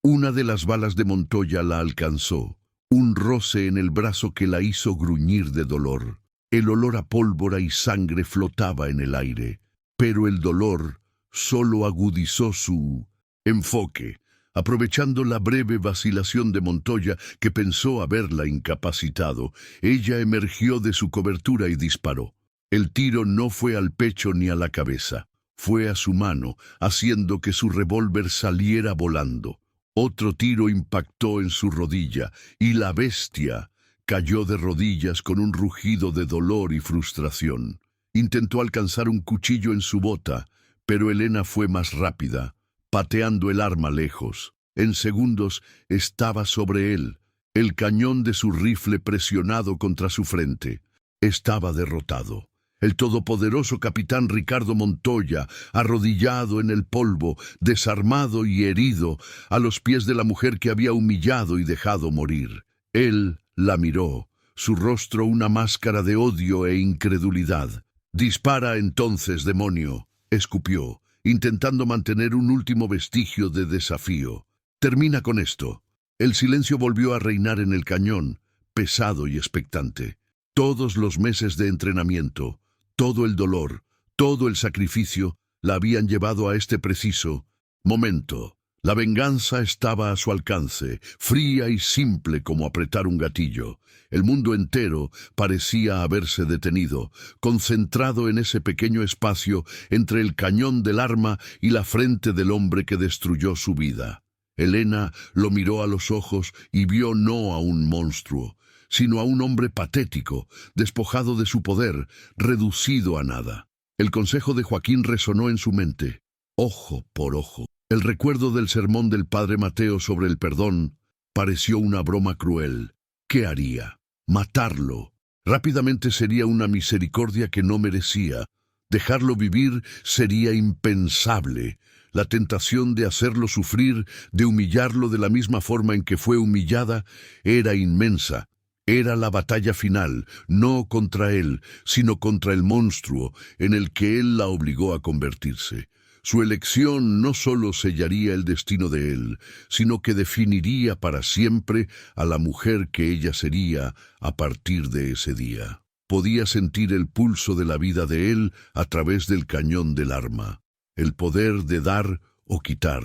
Una de las balas de Montoya la alcanzó, un roce en el brazo que la hizo gruñir de dolor. El olor a pólvora y sangre flotaba en el aire, pero el dolor solo agudizó su enfoque, aprovechando la breve vacilación de Montoya, que pensó haberla incapacitado. Ella emergió de su cobertura y disparó. El tiro no fue al pecho ni a la cabeza, fue a su mano, haciendo que su revólver saliera volando. Otro tiro impactó en su rodilla, y la bestia cayó de rodillas con un rugido de dolor y frustración. Intentó alcanzar un cuchillo en su bota, pero Elena fue más rápida, pateando el arma lejos. En segundos estaba sobre él, el cañón de su rifle presionado contra su frente. Estaba derrotado. El todopoderoso capitán Ricardo Montoya, arrodillado en el polvo, desarmado y herido, a los pies de la mujer que había humillado y dejado morir. Él la miró, su rostro una máscara de odio e incredulidad. «Dispara entonces, demonio», escupió, intentando mantener un último vestigio de desafío. «Termina con esto». El silencio volvió a reinar en el cañón, pesado y expectante. Todos los meses de entrenamiento, todo el dolor, todo el sacrificio, la habían llevado a este preciso momento. La venganza estaba a su alcance, fría y simple como apretar un gatillo. El mundo entero parecía haberse detenido, concentrado en ese pequeño espacio entre el cañón del arma y la frente del hombre que destruyó su vida. Elena lo miró a los ojos y vio no a un monstruo, sino a un hombre patético, despojado de su poder, reducido a nada. El consejo de Joaquín resonó en su mente, ojo por ojo. El recuerdo del sermón del padre Mateo sobre el perdón pareció una broma cruel. ¿Qué haría? Matarlo. Rápidamente sería una misericordia que no merecía. Dejarlo vivir sería impensable. La tentación de hacerlo sufrir, de humillarlo de la misma forma en que fue humillada, era inmensa. Era la batalla final, no contra él, sino contra el monstruo en el que él la obligó a convertirse. Su elección no solo sellaría el destino de él, sino que definiría para siempre a la mujer que ella sería a partir de ese día. Podía sentir el pulso de la vida de él a través del cañón del arma, el poder de dar o quitar.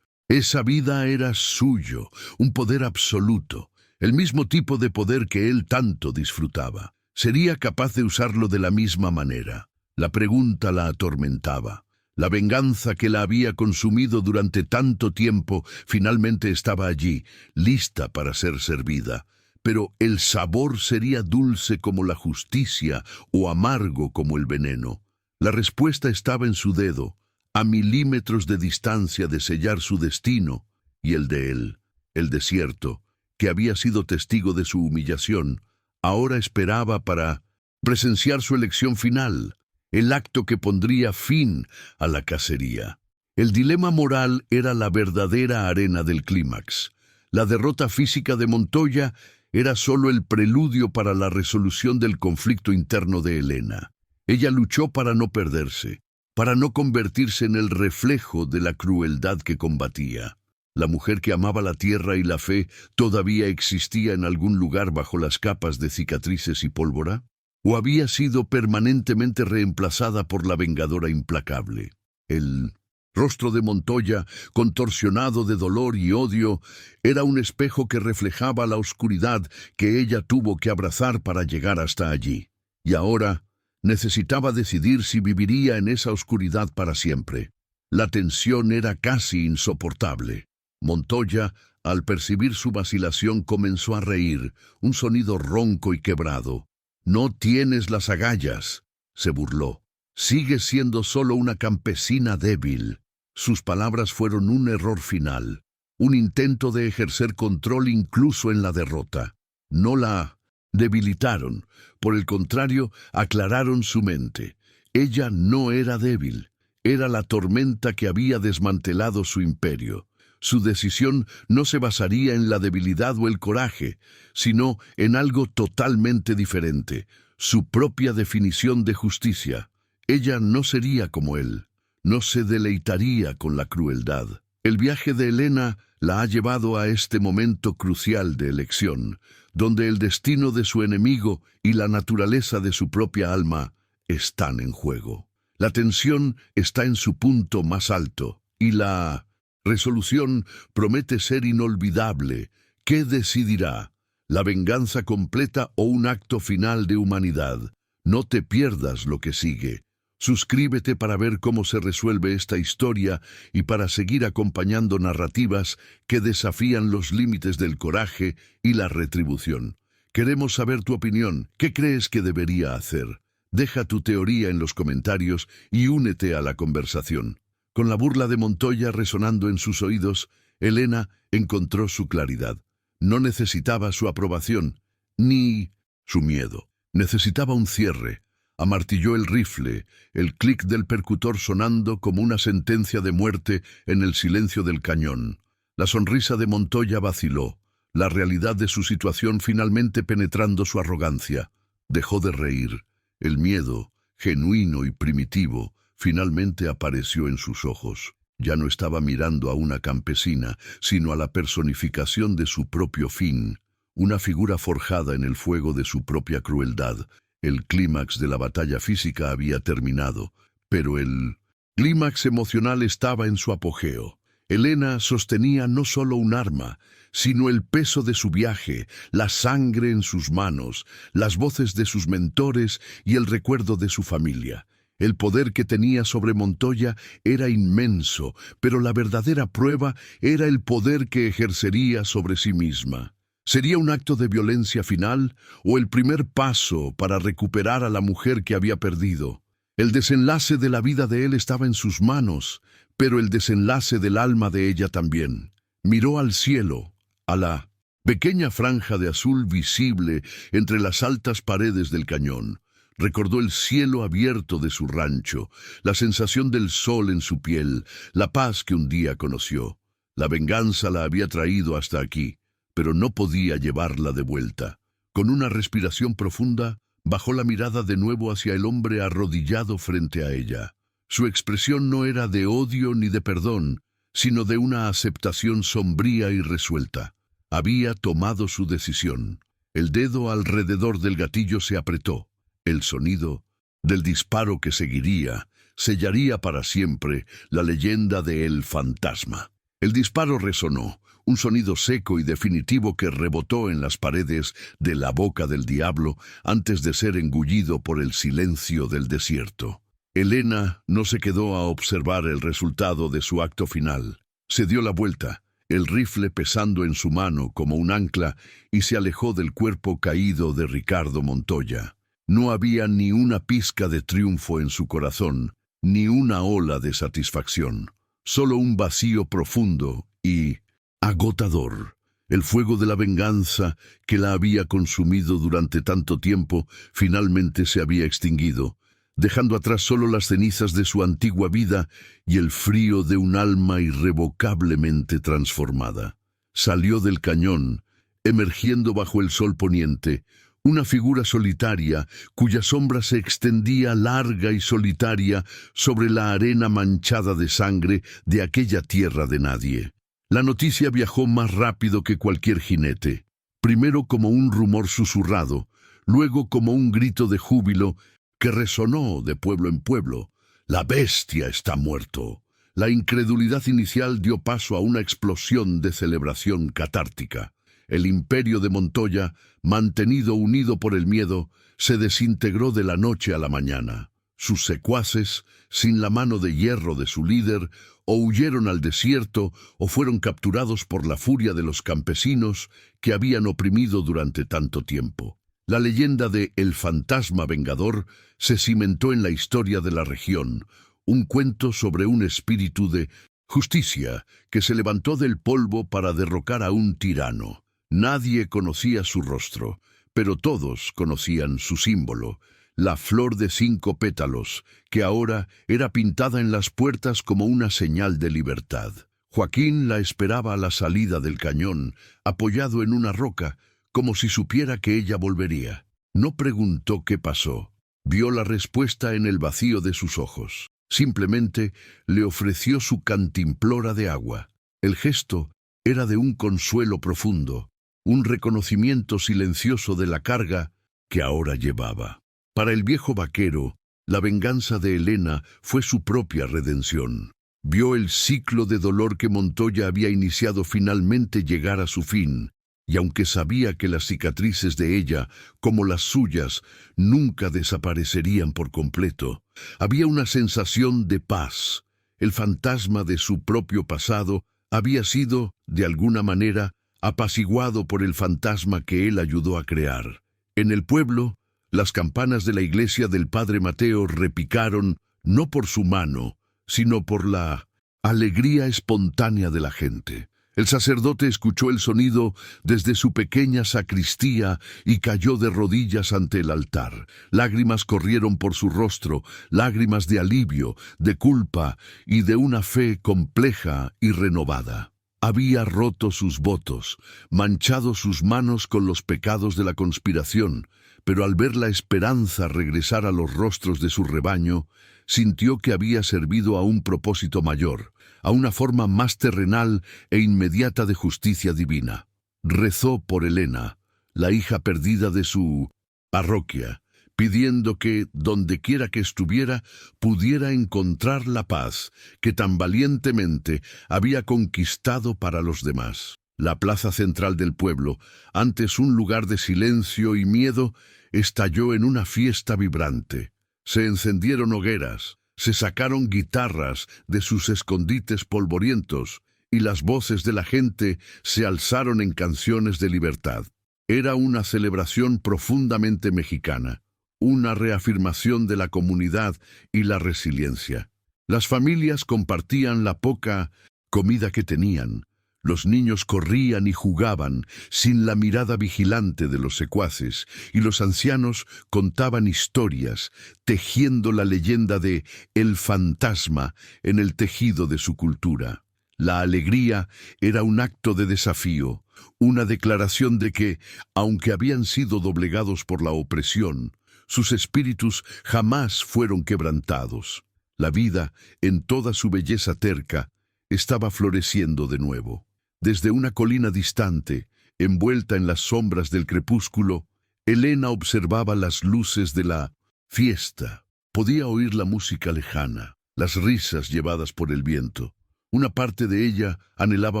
Esa vida era suyo, un poder absoluto, el mismo tipo de poder que él tanto disfrutaba. Sería capaz de usarlo de la misma manera. La pregunta la atormentaba. La venganza que la había consumido durante tanto tiempo finalmente estaba allí, lista para ser servida. Pero el sabor sería dulce como la justicia o amargo como el veneno. La respuesta estaba en su dedo, a milímetros de distancia de sellar su destino y el de él. El desierto, que había sido testigo de su humillación, ahora esperaba para presenciar su elección final. El acto que pondría fin a la cacería. El dilema moral era la verdadera arena del clímax. La derrota física de Montoya era solo el preludio para la resolución del conflicto interno de Elena. Ella luchó para no perderse, para no convertirse en el reflejo de la crueldad que combatía. La mujer que amaba la tierra y la fe todavía existía en algún lugar bajo las capas de cicatrices y pólvora. ¿O había sido permanentemente reemplazada por la vengadora implacable? El rostro de Montoya, contorsionado de dolor y odio, era un espejo que reflejaba la oscuridad que ella tuvo que abrazar para llegar hasta allí. Y ahora necesitaba decidir si viviría en esa oscuridad para siempre. La tensión era casi insoportable. Montoya, al percibir su vacilación, comenzó a reír, un sonido ronco y quebrado. «No tienes las agallas», se burló. «Sigues siendo solo una campesina débil». Sus palabras fueron un error final, un intento de ejercer control incluso en la derrota. No la debilitaron, por el contrario, aclararon su mente. Ella no era débil, era la tormenta que había desmantelado su imperio. Su decisión no se basaría en la debilidad o el coraje, sino en algo totalmente diferente, su propia definición de justicia. Ella no sería como él, no se deleitaría con la crueldad. El viaje de Elena la ha llevado a este momento crucial de elección, donde el destino de su enemigo y la naturaleza de su propia alma están en juego. La tensión está en su punto más alto y la resolución promete ser inolvidable. ¿Qué decidirá? ¿La venganza completa o un acto final de humanidad? No te pierdas lo que sigue. Suscríbete para ver cómo se resuelve esta historia y para seguir acompañando narrativas que desafían los límites del coraje y la retribución. Queremos saber tu opinión. ¿Qué crees que debería hacer? Deja tu teoría en los comentarios y únete a la conversación. Con la burla de Montoya resonando en sus oídos, Elena encontró su claridad. No necesitaba su aprobación, ni su miedo. Necesitaba un cierre. Amartilló el rifle, el clic del percutor sonando como una sentencia de muerte en el silencio del cañón. La sonrisa de Montoya vaciló, la realidad de su situación finalmente penetrando su arrogancia. Dejó de reír. El miedo, genuino y primitivo, finalmente apareció en sus ojos. Ya no estaba mirando a una campesina, sino a la personificación de su propio fin, una figura forjada en el fuego de su propia crueldad. El clímax de la batalla física había terminado, pero el clímax emocional estaba en su apogeo. Elena sostenía no solo un arma, sino el peso de su viaje, la sangre en sus manos, las voces de sus mentores y el recuerdo de su familia. El poder que tenía sobre Montoya era inmenso, pero la verdadera prueba era el poder que ejercería sobre sí misma. ¿Sería un acto de violencia final o el primer paso para recuperar a la mujer que había perdido? El desenlace de la vida de él estaba en sus manos, pero el desenlace del alma de ella también. Miró al cielo, a la pequeña franja de azul visible entre las altas paredes del cañón. Recordó el cielo abierto de su rancho, la sensación del sol en su piel, la paz que un día conoció. La venganza la había traído hasta aquí, pero no podía llevarla de vuelta. Con una respiración profunda, bajó la mirada de nuevo hacia el hombre arrodillado frente a ella. Su expresión no era de odio ni de perdón, sino de una aceptación sombría y resuelta. Había tomado su decisión. El dedo alrededor del gatillo se apretó. El sonido del disparo que seguiría sellaría para siempre la leyenda de El Fantasma. El disparo resonó, un sonido seco y definitivo que rebotó en las paredes de la boca del diablo antes de ser engullido por el silencio del desierto. Elena no se quedó a observar el resultado de su acto final. Se dio la vuelta, el rifle pesando en su mano como un ancla, y se alejó del cuerpo caído de Ricardo Montoya. No había ni una pizca de triunfo en su corazón, ni una ola de satisfacción. Solo un vacío profundo y agotador. El fuego de la venganza que la había consumido durante tanto tiempo finalmente se había extinguido, dejando atrás solo las cenizas de su antigua vida y el frío de un alma irrevocablemente transformada. Salió del cañón, emergiendo bajo el sol poniente, una figura solitaria cuya sombra se extendía larga y solitaria sobre la arena manchada de sangre de aquella tierra de nadie. La noticia viajó más rápido que cualquier jinete, primero como un rumor susurrado, luego como un grito de júbilo que resonó de pueblo en pueblo. «La bestia está muerto». La incredulidad inicial dio paso a una explosión de celebración catártica. El imperio de Montoya, mantenido unido por el miedo, se desintegró de la noche a la mañana. Sus secuaces, sin la mano de hierro de su líder, o huyeron al desierto o fueron capturados por la furia de los campesinos que habían oprimido durante tanto tiempo. La leyenda de El Fantasma Vengador se cimentó en la historia de la región, un cuento sobre un espíritu de justicia que se levantó del polvo para derrocar a un tirano. Nadie conocía su rostro, pero todos conocían su símbolo, la flor de 5 pétalos, que ahora era pintada en las puertas como una señal de libertad. Joaquín la esperaba a la salida del cañón, apoyado en una roca, como si supiera que ella volvería. No preguntó qué pasó. Vio la respuesta en el vacío de sus ojos. Simplemente le ofreció su cantimplora de agua. El gesto era de un consuelo profundo, un reconocimiento silencioso de la carga que ahora llevaba. Para el viejo vaquero, La venganza de Elena fue su propia redención. Vio el ciclo de dolor que Montoya había iniciado finalmente llegar a su fin, y aunque sabía que las cicatrices de ella, como las suyas, nunca desaparecerían por completo, había una sensación de paz. El fantasma de su propio pasado había sido, de alguna manera, apaciguado por el fantasma que él ayudó a crear. En el pueblo, las campanas de la iglesia del Padre Mateo repicaron, no por su mano, sino por la alegría espontánea de la gente. El sacerdote escuchó el sonido desde su pequeña sacristía y cayó de rodillas ante el altar. Lágrimas corrieron por su rostro, lágrimas de alivio, de culpa y de una fe compleja y renovada. Había roto sus votos, manchado sus manos con los pecados de la conspiración, pero al ver la esperanza regresar a los rostros de su rebaño, sintió que había servido a un propósito mayor, a una forma más terrenal e inmediata de justicia divina. Rezó por Elena, la hija perdida de su parroquia, pidiendo que, dondequiera que estuviera, pudiera encontrar la paz que tan valientemente había conquistado para los demás. La plaza central del pueblo, antes un lugar de silencio y miedo, estalló en una fiesta vibrante. Se encendieron hogueras, se sacaron guitarras de sus escondites polvorientos, y las voces de la gente se alzaron en canciones de libertad. Era una celebración profundamente mexicana, una reafirmación de la comunidad y la resiliencia. Las familias compartían la poca comida que tenían. Los niños corrían y jugaban sin la mirada vigilante de los secuaces, y los ancianos contaban historias, tejiendo la leyenda de el fantasma en el tejido de su cultura. La alegría era un acto de desafío, una declaración de que, aunque habían sido doblegados por la opresión, sus espíritus jamás fueron quebrantados. La vida, en toda su belleza terca, estaba floreciendo de nuevo. Desde una colina distante, envuelta en las sombras del crepúsculo, Elena observaba las luces de la fiesta. Podía oír la música lejana, las risas llevadas por el viento. Una parte de ella anhelaba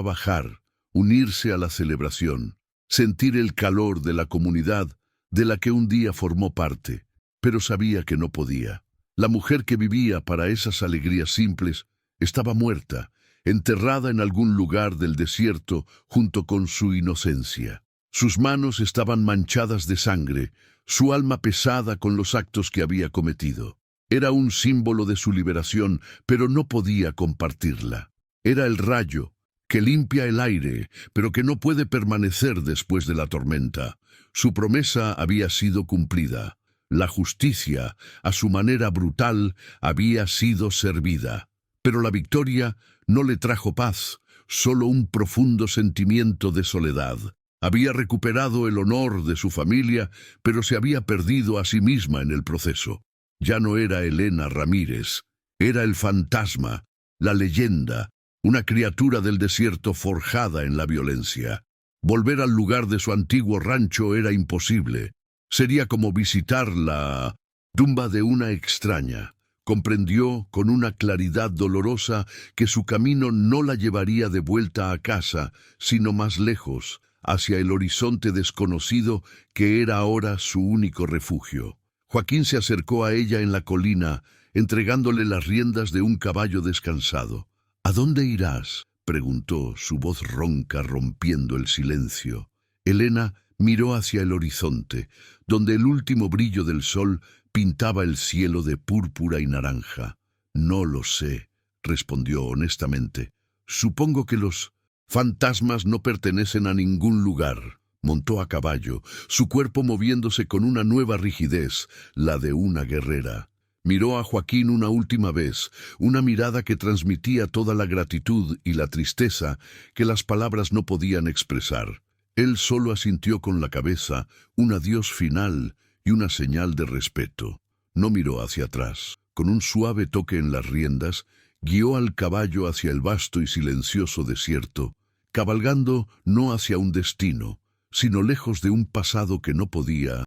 bajar, unirse a la celebración, sentir el calor de la comunidad de la que un día formó parte, pero sabía que no podía. La mujer que vivía para esas alegrías simples estaba muerta, enterrada en algún lugar del desierto junto con su inocencia. Sus manos estaban manchadas de sangre, su alma pesada con los actos que había cometido. Era un símbolo de su liberación, pero no podía compartirla. Era el rayo que limpia el aire, pero que no puede permanecer después de la tormenta. Su promesa había sido cumplida. La justicia, a su manera brutal, había sido servida. Pero la victoria no le trajo paz, solo un profundo sentimiento de soledad. Había recuperado el honor de su familia, pero se había perdido a sí misma en el proceso. Ya no era Elena Ramírez, era el fantasma, la leyenda, una criatura del desierto forjada en la violencia. Volver al lugar de su antiguo rancho era imposible. Sería como visitar la tumba de una extraña. Comprendió con una claridad dolorosa que su camino no la llevaría de vuelta a casa, sino más lejos, hacia el horizonte desconocido que era ahora su único refugio. Joaquín se acercó a ella en la colina, entregándole las riendas de un caballo descansado. «¿A dónde irás?», preguntó, su voz ronca rompiendo el silencio. Elena miró hacia el horizonte, donde el último brillo del sol pintaba el cielo de púrpura y naranja. «No lo sé», respondió honestamente. «Supongo que los fantasmas no pertenecen a ningún lugar». Montó a caballo, su cuerpo moviéndose con una nueva rigidez, la de una guerrera. Miró a Joaquín una última vez, una mirada que transmitía toda la gratitud y la tristeza que las palabras no podían expresar. Él solo asintió con la cabeza, un adiós final y una señal de respeto. No miró hacia atrás. Con un suave toque en las riendas, guió al caballo hacia el vasto y silencioso desierto, cabalgando no hacia un destino, sino lejos de un pasado que no podía